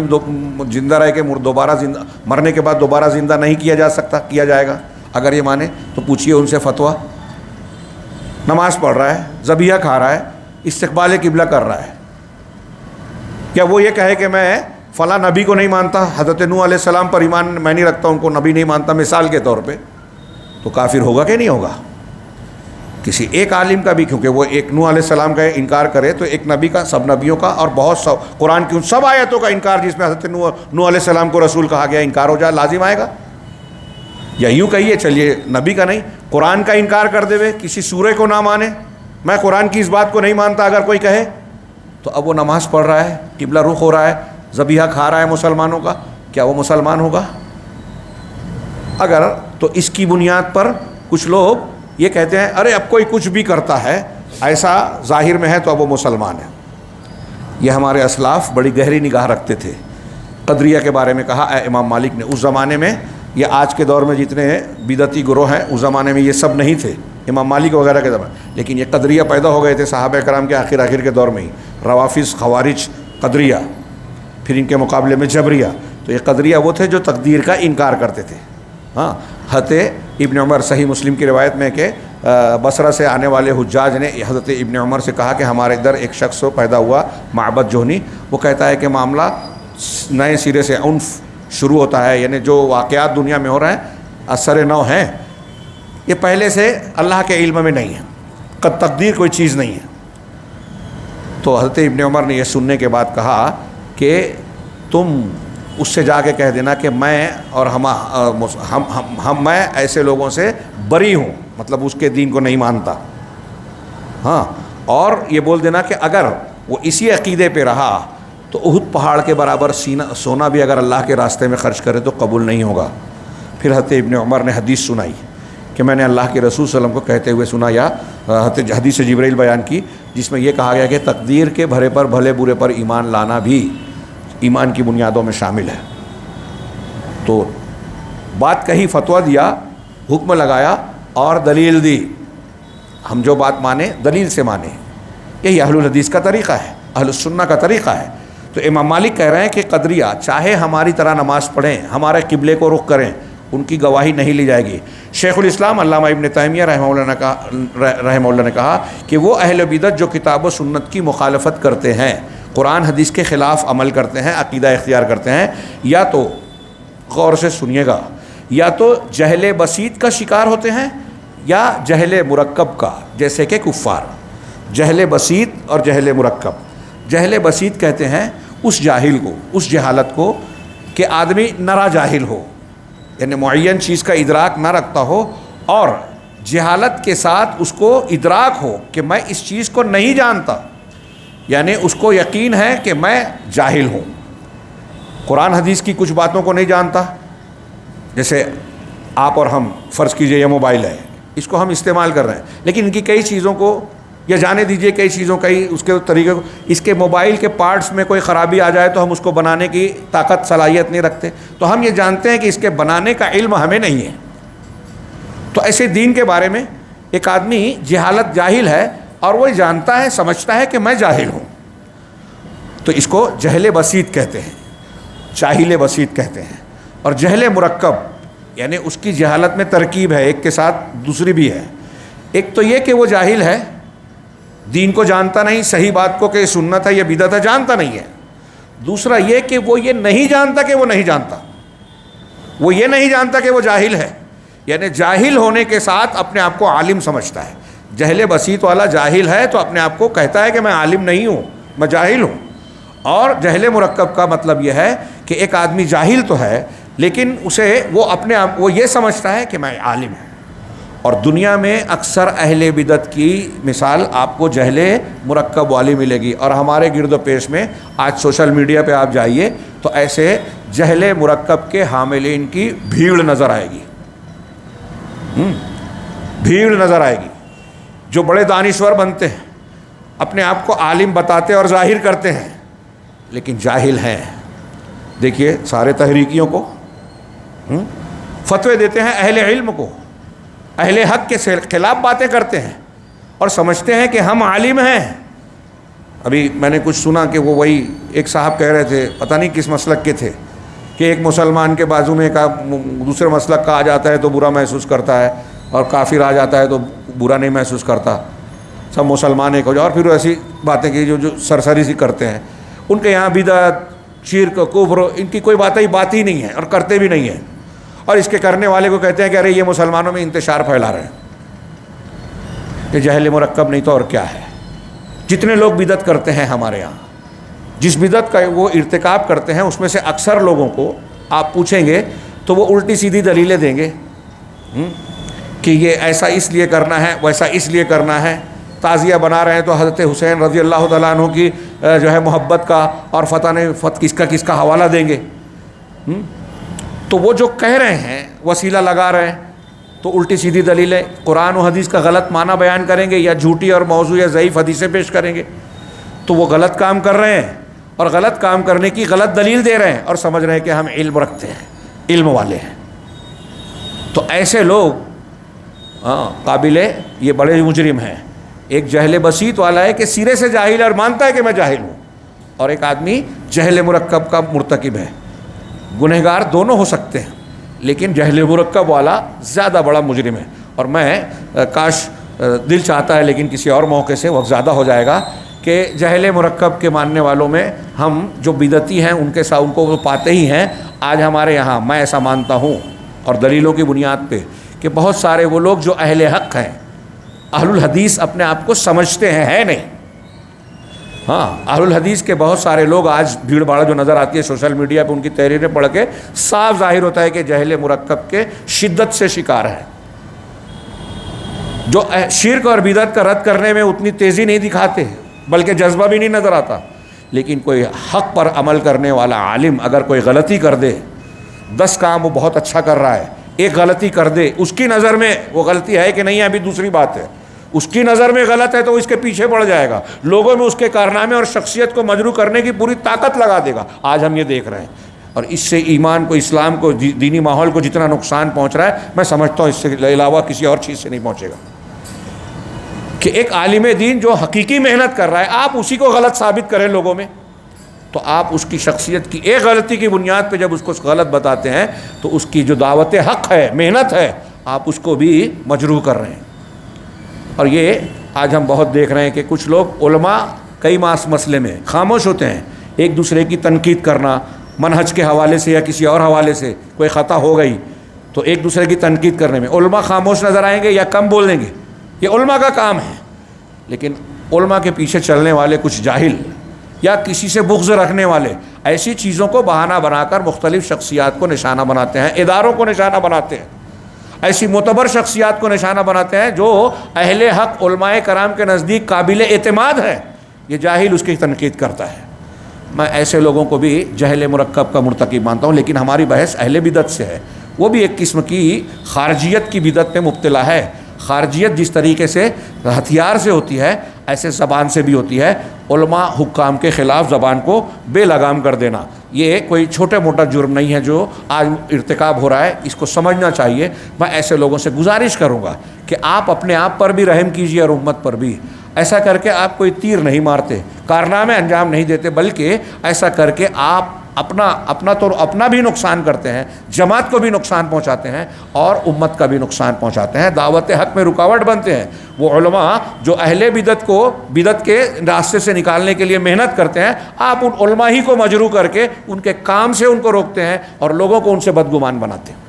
زندہ رہ کے دوبارہ زندہ مرنے کے بعد دوبارہ زندہ نہیں کیا جا سکتا، کیا جائے گا، اگر یہ مانے تو پوچھئے ان سے فتویٰ. نماز پڑھ رہا ہے، ذبیحہ کھا رہا ہے، استقبال قبلہ کر رہا ہے، کیا وہ یہ کہے کہ میں فلاں نبی کو نہیں مانتا، حضرت نوح علیہ السلام پر ایمان میں نہیں رکھتا، ان کو نبی نہیں مانتا مثال کے طور پہ، تو کافر ہوگا کہ نہیں ہوگا؟ کسی ایک عالم کا بھی، کیونکہ وہ ایک نوح علیہ السلام کا انکار کرے تو ایک نبی کا، سب نبیوں کا اور بہت قرآن کی ان سب آیتوں کا انکار جس میں حضرت نوح علیہ السلام کو رسول کہا گیا انکار ہو جائے، لازم آئے گا؟ یا یوں کہیے چلیے نبی کا نہیں، قرآن کا انکار کر دے ہوئے کسی سورے کو نہ مانے، میں قرآن کی اس بات کو نہیں مانتا اگر کوئی کہے، تو اب وہ نماز پڑھ رہا ہے، قبلہ رخ ہو رہا ہے، ذبیحہ کھا رہا ہے مسلمانوں کا، کیا وہ مسلمان ہوگا؟ اگر تو اس کی بنیاد پر کچھ لوگ یہ کہتے ہیں ارے اب کوئی کچھ بھی کرتا ہے ایسا ظاہر میں ہے تو اب وہ مسلمان ہے. یہ ہمارے اسلاف بڑی گہری نگاہ رکھتے تھے. قدریہ کے بارے میں کہا امام مالک نے، اس زمانے میں، یہ آج کے دور میں جتنے بدعتی گروہ ہیں اس زمانے میں یہ سب نہیں تھے امام مالک وغیرہ کے زمانے، لیکن یہ قدریہ پیدا ہو گئے تھے صحابہ کرام کے آخر کے دور میں ہی، روافظ، خوارج، قدریہ، پھر ان کے مقابلے میں جبریہ. تو یہ قدریہ وہ تھے جو تقدیر کا انکار کرتے تھے. ہاں، حضرت ابن عمر، صحیح مسلم کی روایت میں کہ بصرہ سے آنے والے حجاج نے حضرت ابن عمر سے کہا کہ ہمارے ادھر ایک شخص پیدا ہوا معبد جوہنی، وہ کہتا ہے کہ معاملہ نئے سرے سے عنف شروع ہوتا ہے، یعنی جو واقعات دنیا میں ہو رہے ہیں اثر نو ہیں، یہ پہلے سے اللہ کے علم میں نہیں ہے، تقدیر کوئی چیز نہیں ہے. تو حضرت ابن عمر نے یہ سننے کے بعد کہا کہ تم اس سے جا کے کہہ دینا کہ میں اور میں ایسے لوگوں سے بری ہوں، مطلب اس کے دین کو نہیں مانتا. ہاں، اور یہ بول دینا کہ اگر وہ اسی عقیدے پہ رہا تو احد پہاڑ کے برابر سونا بھی اگر اللہ کے راستے میں خرچ کرے تو قبول نہیں ہوگا. پھر حضرت ابن عمر نے حدیث سنائی کہ میں نے اللہ کے رسول صلی اللہ علیہ وسلم کو کہتے ہوئے سنا، یا حدیث جبرائیل بیان کی جس میں یہ کہا گیا کہ تقدیر کے بھرے پر بھلے برے پر ایمان لانا بھی ایمان کی بنیادوں میں شامل ہے. تو بات کہی، فتویٰ دیا، حکم لگایا اور دلیل دی. ہم جو بات مانیں دلیل سے مانیں، یہی اہل الحدیث کا طریقہ ہے، اہل السنہ کا طریقہ ہے. تو امام مالک کہہ رہے ہیں کہ قدریہ چاہے ہماری طرح نماز پڑھیں، ہمارے قبلے کو رخ کریں، ان کی گواہی نہیں لی جائے گی. شیخ الاسلام علامہ ابن تیمیہ رحمہ اللہ نے کہا کہ وہ اہل بدعت جو کتاب و سنت کی مخالفت کرتے ہیں، قرآن حدیث کے خلاف عمل کرتے ہیں، عقیدہ اختیار کرتے ہیں، یا تو غور سے سنیے گا، یا تو جہل بسیط کا شکار ہوتے ہیں یا جہل مرکب کا، جیسے کہ کفار. جہل بسیط اور جہل مرکب. جہل بسیط کہتے ہیں اس جاہل کو، اس جہالت کو کہ آدمی نرا جاہل ہو، یعنی معین چیز کا ادراک نہ رکھتا ہو اور جہالت کے ساتھ اس کو ادراک ہو کہ میں اس چیز کو نہیں جانتا، یعنی اس کو یقین ہے کہ میں جاہل ہوں، قرآن حدیث کی کچھ باتوں کو نہیں جانتا. جیسے آپ اور ہم، فرض کیجئے یہ موبائل ہے، اس کو ہم استعمال کر رہے ہیں، لیکن ان کی کئی چیزوں کو، یا جانے دیجئے کئی چیزوں کا ہی اس کے طریقے کو، اس کے موبائل کے پارٹس میں کوئی خرابی آ جائے تو ہم اس کو بنانے کی طاقت صلاحیت نہیں رکھتے. تو ہم یہ جانتے ہیں کہ اس کے بنانے کا علم ہمیں نہیں ہے. تو ایسے دین کے بارے میں ایک آدمی جہالت جاہل ہے اور وہ جانتا ہے، سمجھتا ہے کہ میں جاہل ہوں، تو اس کو جہل بسیط کہتے ہیں، جاہل بسیط کہتے ہیں. اور جہل مرکب یعنی اس کی جہالت میں ترکیب ہے، ایک کے ساتھ دوسری بھی ہے. ایک تو یہ کہ وہ جاہل ہے، دین کو جانتا نہیں، صحیح بات کو کہ سنت ہے یا بدعت ہے جانتا نہیں ہے. دوسرا یہ کہ وہ یہ نہیں جانتا کہ وہ نہیں جانتا، وہ یہ نہیں جانتا کہ وہ جاہل ہے، یعنی جاہل ہونے کے ساتھ اپنے آپ کو عالم سمجھتا ہے. جہل بسیط والا جاہل ہے تو اپنے آپ کو کہتا ہے کہ میں عالم نہیں ہوں، میں جاہل ہوں. اور جہل مرکب کا مطلب یہ ہے کہ ایک آدمی جاہل تو ہے لیکن اسے وہ اپنے آپ وہ یہ سمجھتا ہے کہ میں عالم ہوں. اور دنیا میں اکثر اہل بدعت کی مثال آپ کو جہل مرکب والی ملے گی. اور ہمارے گرد و پیش میں آج سوشل میڈیا پہ آپ جائیے تو ایسے جہل مرکب کے حاملین کی بھیڑ نظر آئے گی. بھیڑ نظر آئے گی جو بڑے دانشور بنتے ہیں، اپنے آپ کو عالم بتاتے اور ظاہر کرتے ہیں لیکن جاہل ہیں. دیکھیے سارے تحریکیوں کو فتوے دیتے ہیں، اہل علم کو، اہل حق کے خلاف باتیں کرتے ہیں اور سمجھتے ہیں کہ ہم عالم ہیں. ابھی میں نے کچھ سنا کہ وہ وہی ایک صاحب کہہ رہے تھے، پتہ نہیں کس مسلک کے تھے، کہ ایک مسلمان کے بازو میں دوسرے مسلک کا آ جاتا ہے تو برا محسوس کرتا ہے اور کافر آ جاتا ہے تو برا نہیں محسوس کرتا، سب مسلمان ایک ہو جائے. اور پھر ایسی باتیں کی جو سرسری سی کرتے ہیں. ان کے یہاں بدعت، شرک، کفر، ان کی کوئی بات ہی نہیں ہے اور کرتے بھی نہیں ہیں. اور اس کے کرنے والے کو کہتے ہیں کہ ارے یہ مسلمانوں میں انتشار پھیلا رہے ہیں. یہ جہل مرکب نہیں تو اور کیا ہے. جتنے لوگ بدعت کرتے ہیں ہمارے یہاں، جس بدعت کا وہ ارتکاب کرتے ہیں اس میں سے اکثر لوگوں کو آپ پوچھیں گے تو وہ الٹی سیدھی دلیلیں دیں گے کہ یہ ایسا اس لیے کرنا ہے، ویسا اس لیے کرنا ہے. تعزیہ بنا رہے ہیں تو حضرت حسین رضی اللہ تعالیٰ عنہ کی جو ہے محبت کا اور فتح کس کا حوالہ دیں گے. تو وہ جو کہہ رہے ہیں وسیلہ لگا رہے ہیں تو الٹی سیدھی دلیلیں، قرآن و حدیث کا غلط معنی بیان کریں گے یا جھوٹی اور موضوع یا ضعیف حدیثیں پیش کریں گے تو وہ غلط کام کر رہے ہیں اور غلط کام کرنے کی غلط دلیل دے رہے ہیں اور سمجھ رہے ہیں کہ ہم علم رکھتے ہیں، علم والے ہیں. تو ایسے لوگ قابل یہ بڑے مجرم ہیں. ایک جہل بسیط والا ہے کہ سرے سے جاہل اور مانتا ہے کہ میں جاہل ہوں، اور ایک آدمی جہل مرکب کا مرتکب ہے. گنہگار دونوں ہو سکتے ہیں لیکن جہل مرکب والا زیادہ بڑا مجرم ہے. اور میں کاش دل چاہتا ہے لیکن کسی اور موقع سے وقت زیادہ ہو جائے گا کہ جہل مرکب کے ماننے والوں میں ہم جو بدعتی ہیں ان کے ساتھ ان کو پاتے ہی ہیں. آج ہمارے یہاں میں ایسا مانتا ہوں اور دلیلوں کی بنیاد پہ کہ بہت سارے وہ لوگ جو اہل حق ہیں، اہل الحدیث اپنے آپ کو سمجھتے ہیں، ہے نہیں. اہل الحدیث کے بہت سارے لوگ آج بھیڑ بھاڑ جو نظر آتی ہے سوشل میڈیا پہ، ان کی تحریریں پڑھ کے صاف ظاہر ہوتا ہے کہ جہل مرکب کے شدت سے شکار ہے. جو شرک اور بدعت کا رد کرنے میں اتنی تیزی نہیں دکھاتے بلکہ جذبہ بھی نہیں نظر آتا، لیکن کوئی حق پر عمل کرنے والا عالم اگر کوئی غلطی کر دے، 10 کام وہ بہت اچھا کر رہا ہے، ایک غلطی کر دے، اس کی نظر میں وہ غلطی ہے کہ نہیں ہے ابھی دوسری بات ہے، اس کی نظر میں غلط ہے تو اس کے پیچھے پڑ جائے گا، لوگوں میں اس کے کارنامے اور شخصیت کو مجروح کرنے کی پوری طاقت لگا دے گا. آج ہم یہ دیکھ رہے ہیں اور اس سے ایمان کو، اسلام کو، دینی ماحول کو جتنا نقصان پہنچ رہا ہے میں سمجھتا ہوں اس سے علاوہ کسی اور چیز سے نہیں پہنچے گا. کہ ایک عالم دین جو حقیقی محنت کر رہا ہے آپ اسی کو غلط ثابت کریں لوگوں میں تو آپ اس کی شخصیت کی ایک غلطی کی بنیاد پہ جب اس کو غلط بتاتے ہیں تو اس کی جو دعوت حق ہے، محنت ہے، آپ اس کو بھی مجروح کر رہے ہیں. اور یہ آج ہم بہت دیکھ رہے ہیں کہ کچھ لوگ علماء کئی مسئلے میں خاموش ہوتے ہیں. ایک دوسرے کی تنقید کرنا، منہج کے حوالے سے یا کسی اور حوالے سے کوئی خطا ہو گئی تو ایک دوسرے کی تنقید کرنے میں علماء خاموش نظر آئیں گے یا کم بولیں گے. یہ علماء کا کام ہے. لیکن علماء کے پیچھے چلنے والے کچھ جاہل یا کسی سے بغض رکھنے والے ایسی چیزوں کو بہانہ بنا کر مختلف شخصیات کو نشانہ بناتے ہیں، اداروں کو نشانہ بناتے ہیں، ایسی معتبر شخصیات کو نشانہ بناتے ہیں جو اہل حق علماء کرام کے نزدیک قابل اعتماد ہے. یہ جاہل اس کی تنقید کرتا ہے. میں ایسے لوگوں کو بھی جہل مرکب کا مرتکب مانتا ہوں. لیکن ہماری بحث اہل بدعت سے ہے. وہ بھی ایک قسم کی خارجیت کی بدعت میں مبتلا ہے. خارجیت جس طریقے سے ہتھیار سے ہوتی ہے ایسے زبان سے بھی ہوتی ہے. علماء حکام کے خلاف زبان کو بے لگام کر دینا یہ کوئی چھوٹا موٹا جرم نہیں ہے جو آج ارتکاب ہو رہا ہے. اس کو سمجھنا چاہیے. میں ایسے لوگوں سے گزارش کروں گا کہ آپ اپنے آپ پر بھی رحم کیجیے اور امت پر بھی. ایسا کر کے آپ کوئی تیر نہیں مارتے، کارنامے انجام نہیں دیتے، بلکہ ایسا کر کے آپ اپنا بھی نقصان کرتے ہیں، جماعت کو بھی نقصان پہنچاتے ہیں اور امت کا بھی نقصان پہنچاتے ہیں، دعوت حق میں رکاوٹ بنتے ہیں. وہ علماء جو اہل بدعت کے راستے سے نکالنے کے لیے محنت کرتے ہیں، آپ ان علماء ہی کو مجروح کر کے ان کے کام سے ان کو روکتے ہیں اور لوگوں کو ان سے بدگمان بناتے ہیں.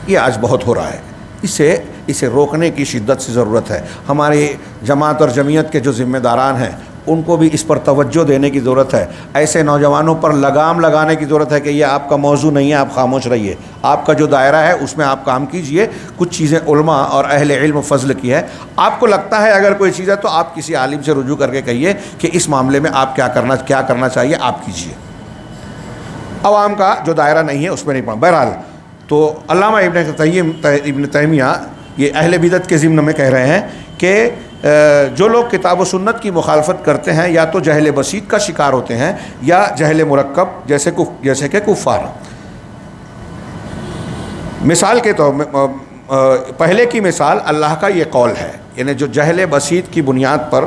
یہ آج بہت ہو رہا ہے. اس سے اسے روکنے کی شدت سے ضرورت ہے۔ ہماری جماعت اور جمعیت کے جو ذمہ داران ہیں ان کو بھی اس پر توجہ دینے کی ضرورت ہے۔ ایسے نوجوانوں پر لگام لگانے کی ضرورت ہے کہ یہ آپ کا موضوع نہیں ہے، آپ خاموش رہیے، آپ کا جو دائرہ ہے اس میں آپ کام کیجئے۔ کچھ چیزیں علماء اور اہل علم و فضل کی ہے، آپ کو لگتا ہے اگر کوئی چیز ہے تو آپ کسی عالم سے رجوع کر کے کہیے کہ اس معاملے میں آپ کیا کرنا چاہیے، آپ کیجئے۔ عوام کا جو دائرہ نہیں ہے اس میں نہیں پڑھنا۔ بہرحال تو علامہ ابن تیمیہ یہ اہل بدعت کے ضمن میں کہہ رہے ہیں کہ جو لوگ کتاب و سنت کی مخالفت کرتے ہیں یا تو جہل بسیط کا شکار ہوتے ہیں یا جہل مرکب جیسے کہ کفار۔ مثال کے طور پہلے کی مثال اللہ کا یہ قول ہے، یعنی جو جہل بسیط کی بنیاد پر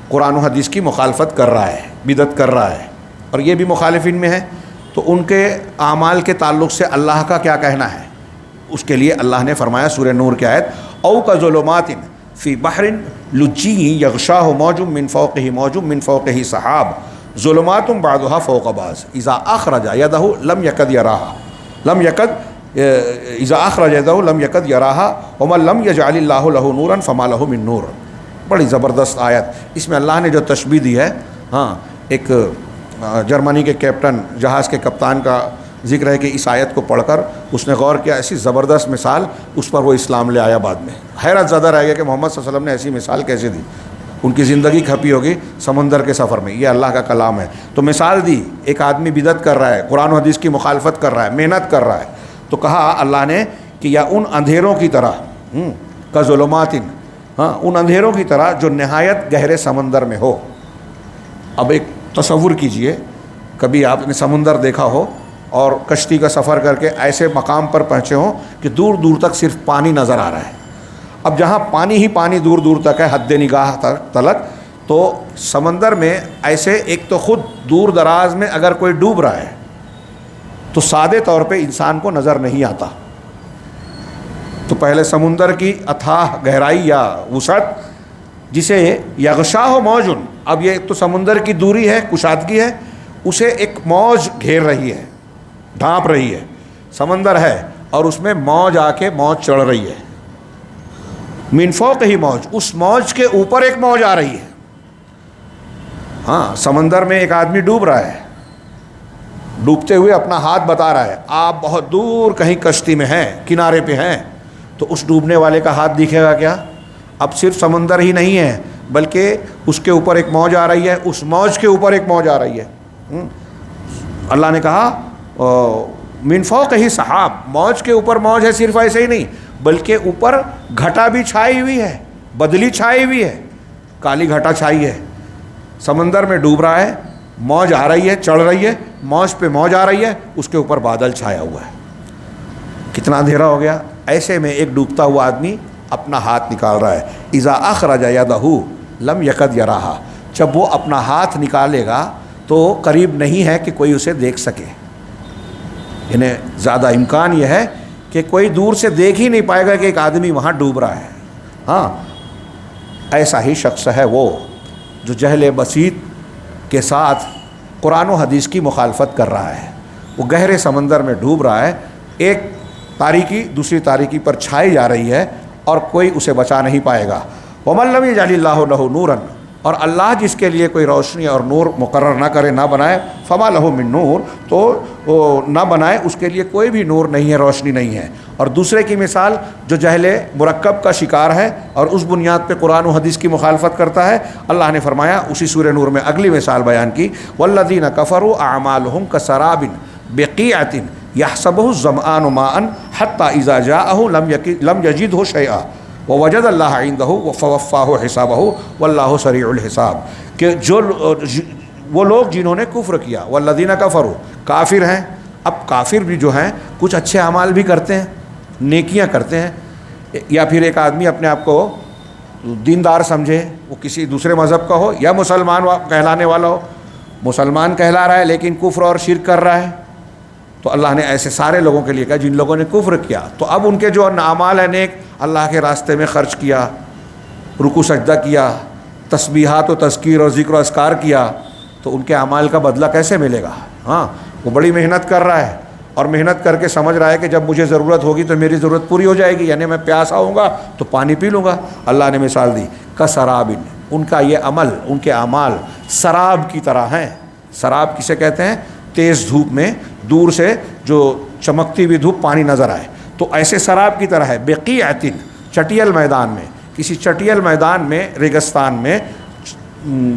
قرآن و حدیث کی مخالفت کر رہا ہے، بدعت کر رہا ہے، اور یہ بھی مخالفین میں ہے، تو ان کے اعمال کے تعلق سے اللہ کا کیا کہنا ہے؟ اس کے لیے اللہ نے فرمایا سورہ نور کی آیت او کظلمات فی بحر لجی یغشاہ موج من فوقہ موج من فوقہ سحاب ظلمات بعضها فوق بعض اذا اخرج یدہ لم یکد یراها اذا اخرج یدہ لم یکد یراها ومن لم یجعل اللہ لہ نورا فما لہ من نور۔ بڑی زبردست آیت، اس میں اللہ نے جو تشبیہ دی ہے، ہاں ایک جرمنی کے کیپٹن، جہاز کے کپتان کا ذکر ہے کہ اس آیت کو پڑھ کر اس نے غور کیا، ایسی زبردست مثال، اس پر وہ اسلام لے آیا بعد میں۔ حیرت زدہ رہ گیا کہ محمد صلی اللہ علیہ وسلم نے ایسی مثال کیسے دی، ان کی زندگی کھپی ہوگی سمندر کے سفر میں، یہ اللہ کا کلام ہے۔ تو مثال دی، ایک آدمی بدعت کر رہا ہے، قرآن و حدیث کی مخالفت کر رہا ہے، محنت کر رہا ہے، تو کہا اللہ نے کہ یا ان اندھیروں کی طرح کظلمات، ہاں ان اندھیروں کی طرح جو نہایت گہرے سمندر میں ہو۔ اب ایک تصور کیجئے، کبھی آپ نے سمندر دیکھا ہو اور کشتی کا سفر کر کے ایسے مقام پر پہنچے ہوں کہ دور دور تک صرف پانی نظر آ رہا ہے۔ اب جہاں پانی ہی پانی دور دور تک ہے، حد نگاہ تلک، تو سمندر میں ایسے ایک تو خود دور دراز میں اگر کوئی ڈوب رہا ہے تو سادے طور پہ انسان کو نظر نہیں آتا، تو پہلے سمندر کی اتھاہ گہرائی یا وسعت جسے یغشاہ موجن، اب یہ تو سمندر کی دوری ہے، کشادگی ہے، اسے ایک موج گھیر رہی ہے، ڈھانپ رہی ہے، سمندر ہے اور اس میں موج آ کے موج چڑھ رہی ہے، من فوق ہی موج، اس موج کے اوپر ایک موج آ رہی ہے۔ ہاں سمندر میں ایک آدمی ڈوب رہا ہے، ڈوبتے ہوئے اپنا ہاتھ بتا رہا ہے، آپ بہت دور کہیں کشتی میں ہیں، کنارے پہ ہیں، تو اس ڈوبنے والے کا ہاتھ دکھے گا کیا؟ اب صرف سمندر ہی نہیں ہے بلکہ اس کے اوپر ایک موج آ رہی ہے، اس موج کے اوپر ایک موج آ رہی ہے۔ اللہ نے کہا من فوق ہی سحاب، موج کے اوپر موج ہے، صرف ایسے ہی نہیں بلکہ اوپر گھٹا بھی چھائی ہوئی ہے، بدلی چھائی ہوئی ہے، کالی گھٹا چھائی ہے، سمندر میں ڈوب رہا ہے، موج آ رہی ہے، چڑھ رہی ہے، موج پہ موج آ رہی ہے، اس کے اوپر بادل چھایا ہوا ہے، کتنا اندھیرا ہو گیا۔ ایسے میں ایک ڈوبتا ہوا آدمی اپنا ہاتھ نکال رہا ہے، اذا اخرج یدہ لم یکد یراہا، جب وہ اپنا ہاتھ نکالے گا تو قریب نہیں ہے کہ کوئی اسے دیکھ سکے، یعنی زیادہ امکان یہ ہے کہ کوئی دور سے دیکھ ہی نہیں پائے گا کہ ایک آدمی وہاں ڈوب رہا ہے۔ ہاں ایسا ہی شخص ہے وہ جو جہل بسیط کے ساتھ قرآن و حدیث کی مخالفت کر رہا ہے، وہ گہرے سمندر میں ڈوب رہا ہے، ایک تاریکی دوسری تاریکی پر چھائی جا رہی ہے اور کوئی اسے بچا نہیں پائے گا۔ وَمَن لَّمْ يَجْعَلِ اللَّهُ لَهُ نُورًا، اور اللہ جس کے لیے کوئی روشنی اور نور مقرر نہ کرے، نہ بنائے، فما لہ من نور، تو نہ بنائے، اس کے لیے کوئی بھی نور نہیں ہے، روشنی نہیں ہے۔ اور دوسرے کی مثال جو جہل مرکب کا شکار ہے اور اس بنیاد پہ قرآن و حدیث کی مخالفت کرتا ہے، اللہ نے فرمایا اسی سورہ نور میں اگلی مثال بیان کی، والذین کفروا اعمالهم کسراب بقیعۃ یحسبہ الظمآن ماء حتی اذا جاءہ لم یجدہ شیئا ووجد اللہ عندہ فوفاہ حسابہ واللہ سریع الحساب، کہ جو وہ لوگ جنہوں نے کفر کیا، والذین کفروا، کافر ہیں، اب کافر بھی جو ہیں کچھ اچھے اعمال بھی کرتے ہیں، نیکیاں کرتے ہیں، یا پھر ایک آدمی اپنے آپ کو دیندار سمجھے، وہ کسی دوسرے مذہب کا ہو یا مسلمان کہلانے والا ہو، مسلمان کہلا رہا ہے لیکن کفر اور شرک کر رہا ہے، تو اللہ نے ایسے سارے لوگوں کے لیے کہا جن لوگوں نے کفر کیا، تو اب ان کے جو اعمال ہیں نیک، اللہ کے راستے میں خرچ کیا، رکوع سجدہ کیا، تسبیحات و تذکیر اور ذکر و اذکار کیا، تو ان کے اعمال کا بدلہ کیسے ملے گا؟ ہاں وہ بڑی محنت کر رہا ہے اور محنت کر کے سمجھ رہا ہے کہ جب مجھے ضرورت ہوگی تو میری ضرورت پوری ہو جائے گی، یعنی میں پیاسا ہوں گا تو پانی پی لوں گا۔ اللہ نے مثال دی کسراب، ان کا یہ عمل، ان کے اعمال سراب کی طرح ہیں۔ سراب کسے کہتے ہیں؟ تیز دھوپ میں دور سے جو چمکتی ہوئی دھوپ پانی نظر آئے، تو ایسے سراب کی طرح ہے۔ بقیعۃ، چٹیل میدان میں، کسی چٹیل میدان میں، ریگستان میں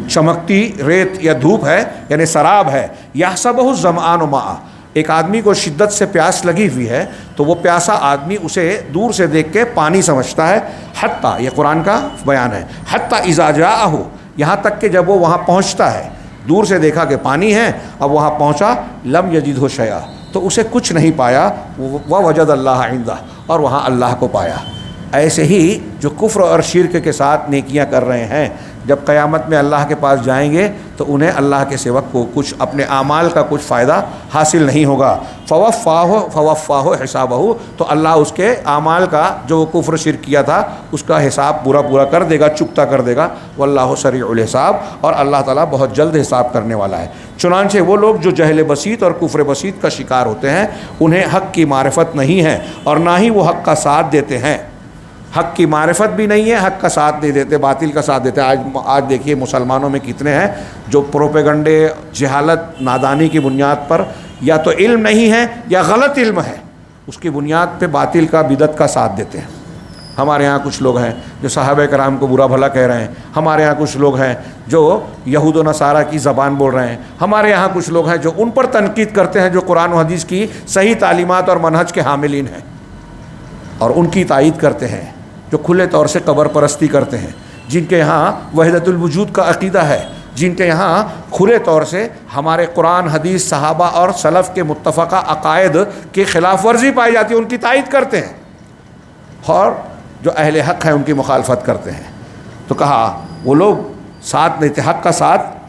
چمکتی ریت یا دھوپ ہے، یعنی سراب ہے۔ یحسبہ الظمآن ماء، ایک آدمی کو شدت سے پیاس لگی ہوئی ہے تو وہ پیاسا آدمی اسے دور سے دیکھ کے پانی سمجھتا ہے۔ حتیٰ، یہ قرآن کا بیان ہے، حتیٰ اذا جاءہ، یہاں تک کہ جب وہ وہاں پہنچتا ہے، دور سے دیکھا کہ پانی ہے، اب وہاں پہنچا، لم یجدہ شیئا، تو اسے کچھ نہیں پایا، ووجد اللہ عندہ، اور وہاں اللہ کو پایا۔ ایسے ہی جو کفر اور شرک کے ساتھ نیکیاں کر رہے ہیں، جب قیامت میں اللہ کے پاس جائیں گے تو انہیں اللہ کے سوا کو کچھ اپنے اعمال کا کچھ فائدہ حاصل نہیں ہوگا۔ فوفاہ حسابہ، تو اللہ اس کے اعمال کا جو وہ کفر شرک کیا تھا اس کا حساب پورا کر دے گا، چکتا کر دے گا۔ واللہ سریع الحساب، اور اللہ تعالیٰ بہت جلد حساب کرنے والا ہے۔ چنانچہ وہ لوگ جو جہل بسیط اور کفر بسیط کا شکار ہوتے ہیں، انہیں حق کی معرفت نہیں ہے اور نہ ہی وہ حق کا ساتھ دیتے ہیں۔ حق کی معرفت بھی نہیں ہے، حق کا ساتھ نہیں دیتے، باطل کا ساتھ دیتے۔ آج دیکھیے مسلمانوں میں کتنے ہیں جو پروپیگنڈے، جہالت، نادانی کی بنیاد پر، یا تو علم نہیں ہے یا غلط علم ہے، اس کی بنیاد پہ باطل کا، بدعت کا ساتھ دیتے ہیں۔ ہمارے ہاں کچھ لوگ ہیں جو صحابہ کرام کو برا بھلا کہہ رہے ہیں، ہمارے ہاں کچھ لوگ ہیں جو یہود و نصارہ کی زبان بول رہے ہیں، ہمارے یہاں کچھ لوگ ہیں جو ان پر تنقید کرتے ہیں جو قرآن و حدیث کی صحیح تعلیمات اور منہج کے حاملین ہیں، اور ان کی تائید کرتے ہیں، جو کھلے طور سے قبر پرستی کرتے ہیں، جن کے یہاں وحدت الوجود کا عقیدہ ہے، جن کے یہاں کھلے طور سے ہمارے قرآن، حدیث، صحابہ اور سلف کے متفقہ عقائد کی خلاف ورزی پائی جاتی ہے، ان کی تائید کرتے ہیں، اور جو اہل حق ہیں ان کی مخالفت کرتے ہیں۔ تو کہا وہ لوگ ساتھ دیتے، حق کا ساتھ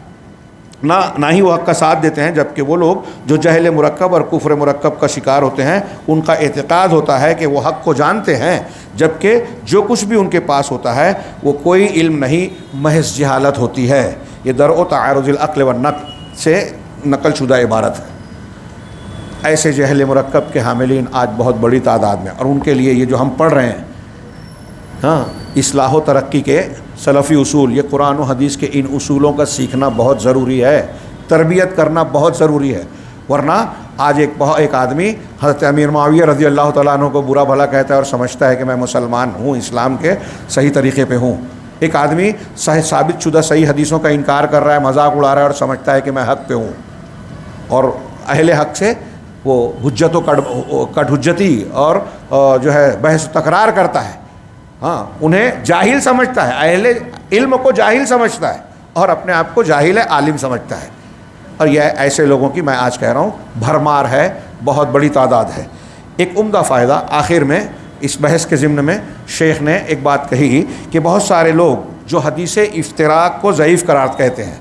نہ ہی وہ حق کا ساتھ دیتے ہیں، جبکہ وہ لوگ جو جہل مرکب اور کفر مرکب کا شکار ہوتے ہیں، ان کا اعتقاد ہوتا ہے کہ وہ حق کو جانتے ہیں، جبکہ جو کچھ بھی ان کے پاس ہوتا ہے وہ کوئی علم نہیں، محض جہالت ہوتی ہے۔ یہ درء تعارض العقل والنقل سے نقل شدہ عبارت ہے۔ ایسے جہل مرکب کے حاملین آج بہت بڑی تعداد میں، اور ان کے لیے یہ جو ہم پڑھ رہے ہیں، ہاں، اصلاح و ترقی کے سلفی اصول، یہ قرآن و حدیث کے ان اصولوں کا سیکھنا بہت ضروری ہے، تربیت کرنا بہت ضروری ہے۔ ورنہ آج ایک آدمی حضرت امیر معاویہ رضی اللہ تعالیٰ عنہ کو برا بھلا کہتا ہے اور سمجھتا ہے کہ میں مسلمان ہوں، اسلام کے صحیح طریقے پہ ہوں۔ ایک آدمی ثابت شدہ صحیح حدیثوں کا انکار کر رہا ہے، مذاق اڑا رہا ہے اور سمجھتا ہے کہ میں حق پہ ہوں، اور اہل حق سے وہ حجت و کٹ حجتی اور جو ہے بحث و تکرار کرتا ہے۔ ہاں، انہیں جاہل سمجھتا ہے، اہل علم کو جاہل سمجھتا ہے اور اپنے آپ کو جاہل عالم سمجھتا ہے، اور یہ ایسے لوگوں کی میں آج کہہ رہا ہوں بھرمار ہے، بہت بڑی تعداد ہے۔ ایک عمدہ فائدہ آخر میں اس بحث کے ضمن میں شیخ نے ایک بات کہی کہ بہت سارے لوگ جو حدیث افتراق کو ضعیف قرار کہتے ہیں،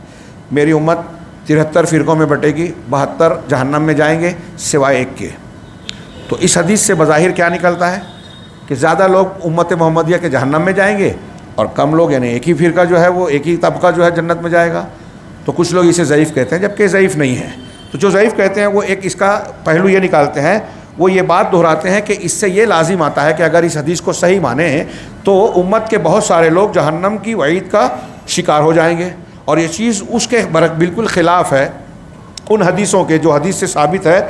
میری امت 73 فرقوں میں بٹے گی، 72 جہنم میں جائیں گے سوائے ایک کے، تو اس حدیث سے بظاہر کیا نکلتا ہے کہ زیادہ لوگ امت محمدیہ کے جہنم میں جائیں گے اور کم لوگ، یعنی ایک ہی فرقہ جو ہے وہ ایک ہی طبقہ جو ہے جنت میں جائے گا۔ تو کچھ لوگ اسے ضعیف کہتے ہیں جبکہ ضعیف نہیں ہے۔ تو جو ضعیف کہتے ہیں وہ ایک اس کا پہلو یہ نکالتے ہیں، وہ یہ بات دہراتے ہیں کہ اس سے یہ لازم آتا ہے کہ اگر اس حدیث کو صحیح مانیں تو امت کے بہت سارے لوگ جہنم کی وعید کا شکار ہو جائیں گے، اور یہ چیز اس کے بالکل خلاف ہے ان حدیثوں کے جو حدیث سے ثابت ہے،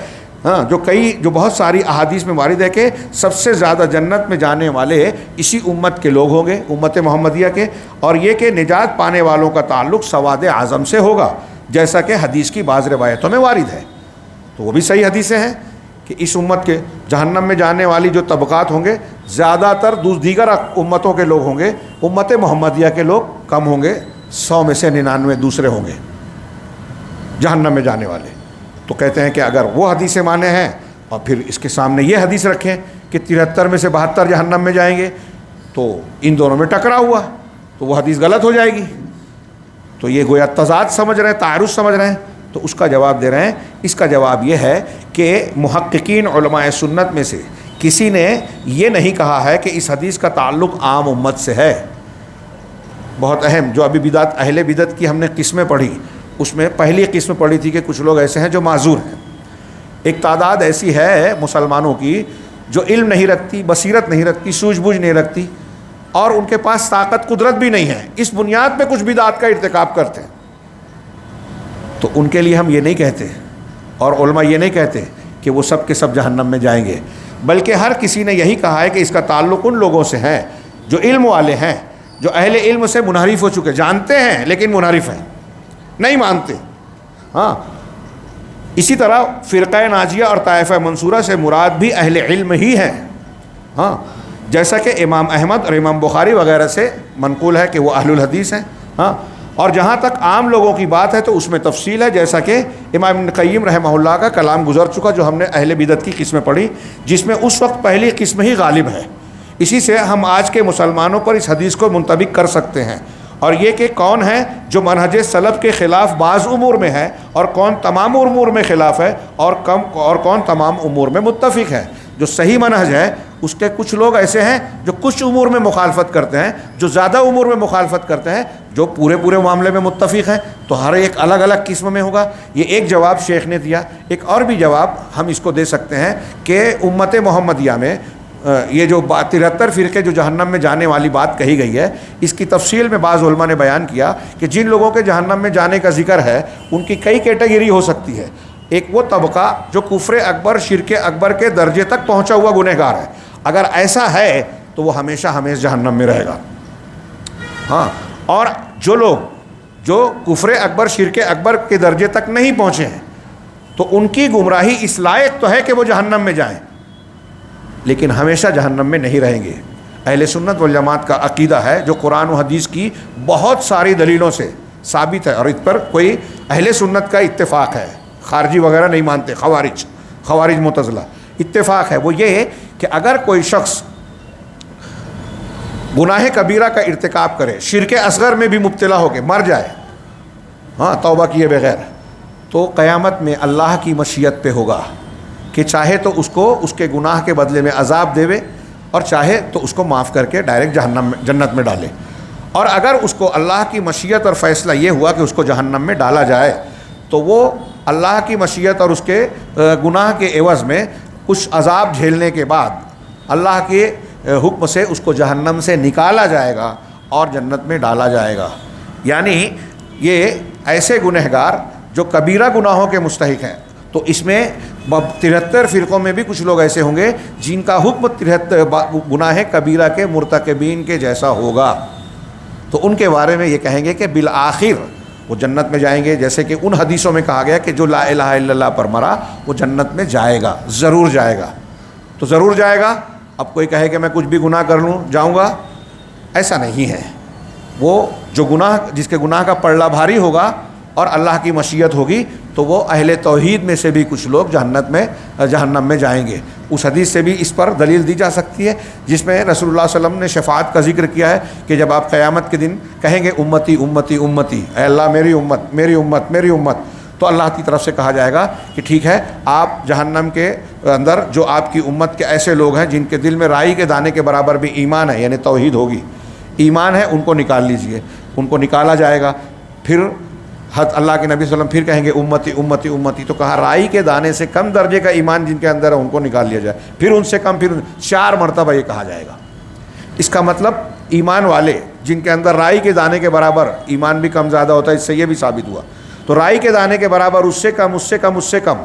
ہاں، جو بہت ساری احادیث میں وارد ہے کہ سب سے زیادہ جنت میں جانے والے اسی امت کے لوگ ہوں گے، امت محمدیہ کے، اور یہ کہ نجات پانے والوں کا تعلق سواد اعظم سے ہوگا، جیسا کہ حدیث کی بعض روایتوں میں وارد ہے۔ تو وہ بھی صحیح حدیثیں ہیں کہ اس امت کے جہنم میں جانے والی جو طبقات ہوں گے، زیادہ تر دیگر امتوں کے لوگ ہوں گے، امت محمدیہ کے لوگ کم ہوں گے، 100 میں سے 99 دوسرے ہوں گے جہنم میں جانے والے۔ تو کہتے ہیں کہ اگر وہ حدیثیں مانے ہیں اور پھر اس کے سامنے یہ حدیث رکھیں کہ 73 میں سے 72 جہنم میں جائیں گے، تو ان دونوں میں ٹکرا ہوا تو وہ حدیث غلط ہو جائے گی۔ تو یہ گویا تضاد سمجھ رہے ہیں، تعارض سمجھ رہے ہیں۔ تو اس کا جواب دے رہے ہیں، اس کا جواب یہ ہے کہ محققین علماء سنت میں سے کسی نے یہ نہیں کہا ہے کہ اس حدیث کا تعلق عام امت سے ہے۔ بہت اہم، جو ابھی بدعت، اہل بدعت کی ہم نے قسمیں پڑھی، اس میں پہلی قسم پڑھی تھی کہ کچھ لوگ ایسے ہیں جو معذور ہیں، ایک تعداد ایسی ہے مسلمانوں کی جو علم نہیں رکھتی، بصیرت نہیں رکھتی، سوجھ بوجھ نہیں رکھتی، اور ان کے پاس طاقت قدرت بھی نہیں ہے، اس بنیاد پہ کچھ بدعات کا ارتکاب کرتے ہیں. تو ان کے لیے ہم یہ نہیں کہتے، اور علماء یہ نہیں کہتے کہ وہ سب کے سب جہنم میں جائیں گے، بلکہ ہر کسی نے یہی کہا ہے کہ اس کا تعلق ان لوگوں سے ہے جو علم والے ہیں، جو اہل علم سے منحرف ہو چکے، جانتے ہیں لیکن منحرف ہیں، نہیں مانتے. ہاں، اسی طرح فرقہ ناجیہ اور طائفہ منصورہ سے مراد بھی اہل علم ہی ہیں. ہاں، جیسا کہ امام احمد اور امام بخاری وغیرہ سے منقول ہے کہ وہ اہل الحدیث ہیں. ہاں، اور جہاں تک عام لوگوں کی بات ہے تو اس میں تفصیل ہے، جیسا کہ امام ابن قیم رحمہ اللہ کا کلام گزر چکا جو ہم نے اہل بدعت کی قسمیں پڑھی، جس میں اس وقت پہلی قسم ہی غالب ہے. اسی سے ہم آج کے مسلمانوں پر اس حدیث کو منطبق کر سکتے ہیں، اور یہ کہ کون ہے جو منہج سلف کے خلاف بعض امور میں ہے، اور کون تمام امور میں خلاف ہے، اور کون تمام امور میں متفق ہے. جو صحیح منہج ہے اس کے کچھ لوگ ایسے ہیں جو کچھ امور میں مخالفت کرتے ہیں، جو زیادہ امور میں مخالفت کرتے ہیں، جو پورے معاملے میں متفق ہیں. تو ہر ایک الگ الگ قسم میں ہوگا. یہ ایک جواب شیخ نے دیا. ایک اور بھی جواب ہم اس کو دے سکتے ہیں کہ امت محمدیہ میں یہ جو 73 فرقے جو جہنم میں جانے والی بات کہی گئی ہے، اس کی تفصیل میں بعض علماء نے بیان کیا کہ جن لوگوں کے جہنم میں جانے کا ذکر ہے ان کی کئی کیٹیگری ہو سکتی ہے. ایک وہ طبقہ جو کفر اکبر، شرک اکبر کے درجے تک پہنچا ہوا گنہگار ہے، اگر ایسا ہے تو وہ ہمیشہ جہنم میں رہے گا. ہاں، اور جو لوگ جو کفر اکبر، شرک اکبر کے درجے تک نہیں پہنچے ہیں تو ان کی گمراہی اس لائق تو ہے کہ وہ جہنم میں جائیں، لیکن ہمیشہ جہنم میں نہیں رہیں گے. اہل سنت والجماعت کا عقیدہ ہے جو قرآن و حدیث کی بہت ساری دلیلوں سے ثابت ہے، اور اس پر کوئی اہل سنت کا اتفاق ہے، خارجی وغیرہ نہیں مانتے، خوارج معتزلہ، اتفاق ہے. وہ یہ کہ اگر کوئی شخص گناہ کبیرہ کا ارتکاب کرے، شرک اصغر میں بھی مبتلا ہو کے مر جائے، ہاں، توبہ کیے بغیر، تو قیامت میں اللہ کی مشیت پہ ہوگا کہ چاہے تو اس کو اس کے گناہ کے بدلے میں عذاب دے اور چاہے تو اس کو معاف کر کے ڈائریکٹ جنت میں ڈالے. اور اگر اس کو اللہ کی مشیت اور فیصلہ یہ ہوا کہ اس کو جہنم میں ڈالا جائے تو وہ اللہ کی مشیت اور اس کے گناہ کے عوض میں کچھ عذاب جھیلنے کے بعد اللہ کے حکم سے اس کو جہنم سے نکالا جائے گا اور جنت میں ڈالا جائے گا. یعنی یہ ایسے گنہگار جو کبیرہ گناہوں کے مستحق ہیں. تو اس میں 73 فرقوں میں بھی کچھ لوگ ایسے ہوں گے جن کا حکم 73 گناہ کبیرہ کے مرتکبین کے جیسا ہوگا. تو ان کے بارے میں یہ کہیں گے کہ بالآخر وہ جنت میں جائیں گے، جیسے کہ ان حدیثوں میں کہا گیا کہ جو لا الہ الا اللہ پر مرا وہ جنت میں جائے گا، ضرور جائے گا. تو ضرور جائے گا. اب کوئی کہے کہ میں کچھ بھی گناہ کر لوں جاؤں گا، ایسا نہیں ہے. وہ جو گناہ، جس کے گناہ کا پلڑا بھاری ہوگا اور اللہ کی مشیت ہوگی تو وہ اہل توحید میں سے بھی کچھ لوگ جہنم میں جائیں گے. اس حدیث سے بھی اس پر دلیل دی جا سکتی ہے جس میں رسول اللہ صلی اللہ علیہ وسلم نے شفاعت کا ذکر کیا ہے کہ جب آپ قیامت کے دن کہیں گے امتی امتی امتی، اے اللہ میری امت میری امت میری امت، تو اللہ کی طرف سے کہا جائے گا کہ ٹھیک ہے، آپ جہنم کے اندر جو آپ کی امت کے ایسے لوگ ہیں جن کے دل میں رائی کے دانے کے برابر بھی ایمان ہے، یعنی توحید ہوگی، ایمان ہے، ان کو نکال لیجئے. ان کو نکالا جائے گا. پھر اللہ کے نبی صلی اللہ علیہ وسلم پھر کہیں گے امتی امتی امتی، تو کہا رائی کے دانے سے کم درجے کا ایمان جن کے اندر ہے ان کو نکال لیا جائے. پھر ان سے کم، پھر 4 مرتبہ یہ کہا جائے گا. اس کا مطلب ایمان والے جن کے اندر رائی کے دانے کے برابر ایمان بھی کم زیادہ ہوتا ہے، اس سے یہ بھی ثابت ہوا. تو رائی کے دانے کے برابر اس سے کم اس سے کم اس سے کم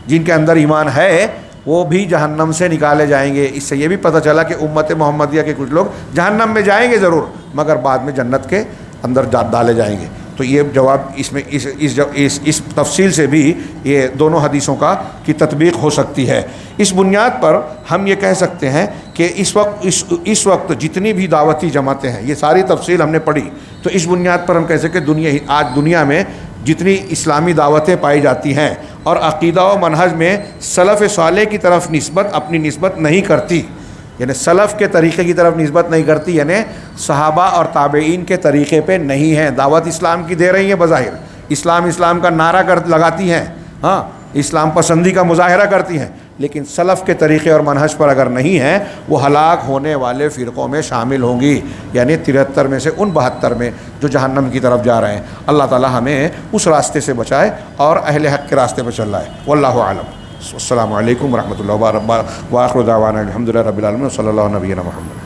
جن کے اندر ایمان ہے وہ بھی جہنم سے نکالے جائیں گے. اس سے یہ بھی پتہ چلا کہ امت محمدیہ کے کچھ لوگ جہنم میں جائیں گے ضرور، مگر بعد میں جنت کے اندر ڈالے جائیں گے. تو یہ جواب اس میں اس تفصیل سے بھی یہ دونوں حدیثوں کی تطبیق ہو سکتی ہے. اس بنیاد پر ہم یہ کہہ سکتے ہیں کہ اس وقت جتنی بھی دعوتی جماعتیں ہیں، یہ ساری تفصیل ہم نے پڑھی، تو اس بنیاد پر ہم کہہ سکتے کہ آج دنیا میں جتنی اسلامی دعوتیں پائی جاتی ہیں اور عقیدہ و منہج میں سلف صالح کی طرف اپنی نسبت نہیں کرتی، یعنی سلف کے طریقے کی طرف نسبت نہیں کرتی، یعنی صحابہ اور تابعین کے طریقے پہ نہیں ہیں. دعوت اسلام کی دے رہی ہیں، بظاہر اسلام کا نعرہ لگاتی ہیں، ہاں، اسلام پسندی کا مظاہرہ کرتی ہیں، لیکن سلف کے طریقے اور منہج پر اگر نہیں ہیں وہ ہلاک ہونے والے فرقوں میں شامل ہوں گی، یعنی 73 میں سے ان 72 میں جو جہنم کی طرف جا رہے ہیں. اللہ تعالی ہمیں اس راستے سے بچائے اور اہل حق کے راستے پر چلائے. واللہ اعلم. السلام علیکم ورحمۃ اللہ وبرکاتہ، وآخر دعوانا الحمدللہ رب العالمین، صلی اللہ علیہ نبینا محمد۔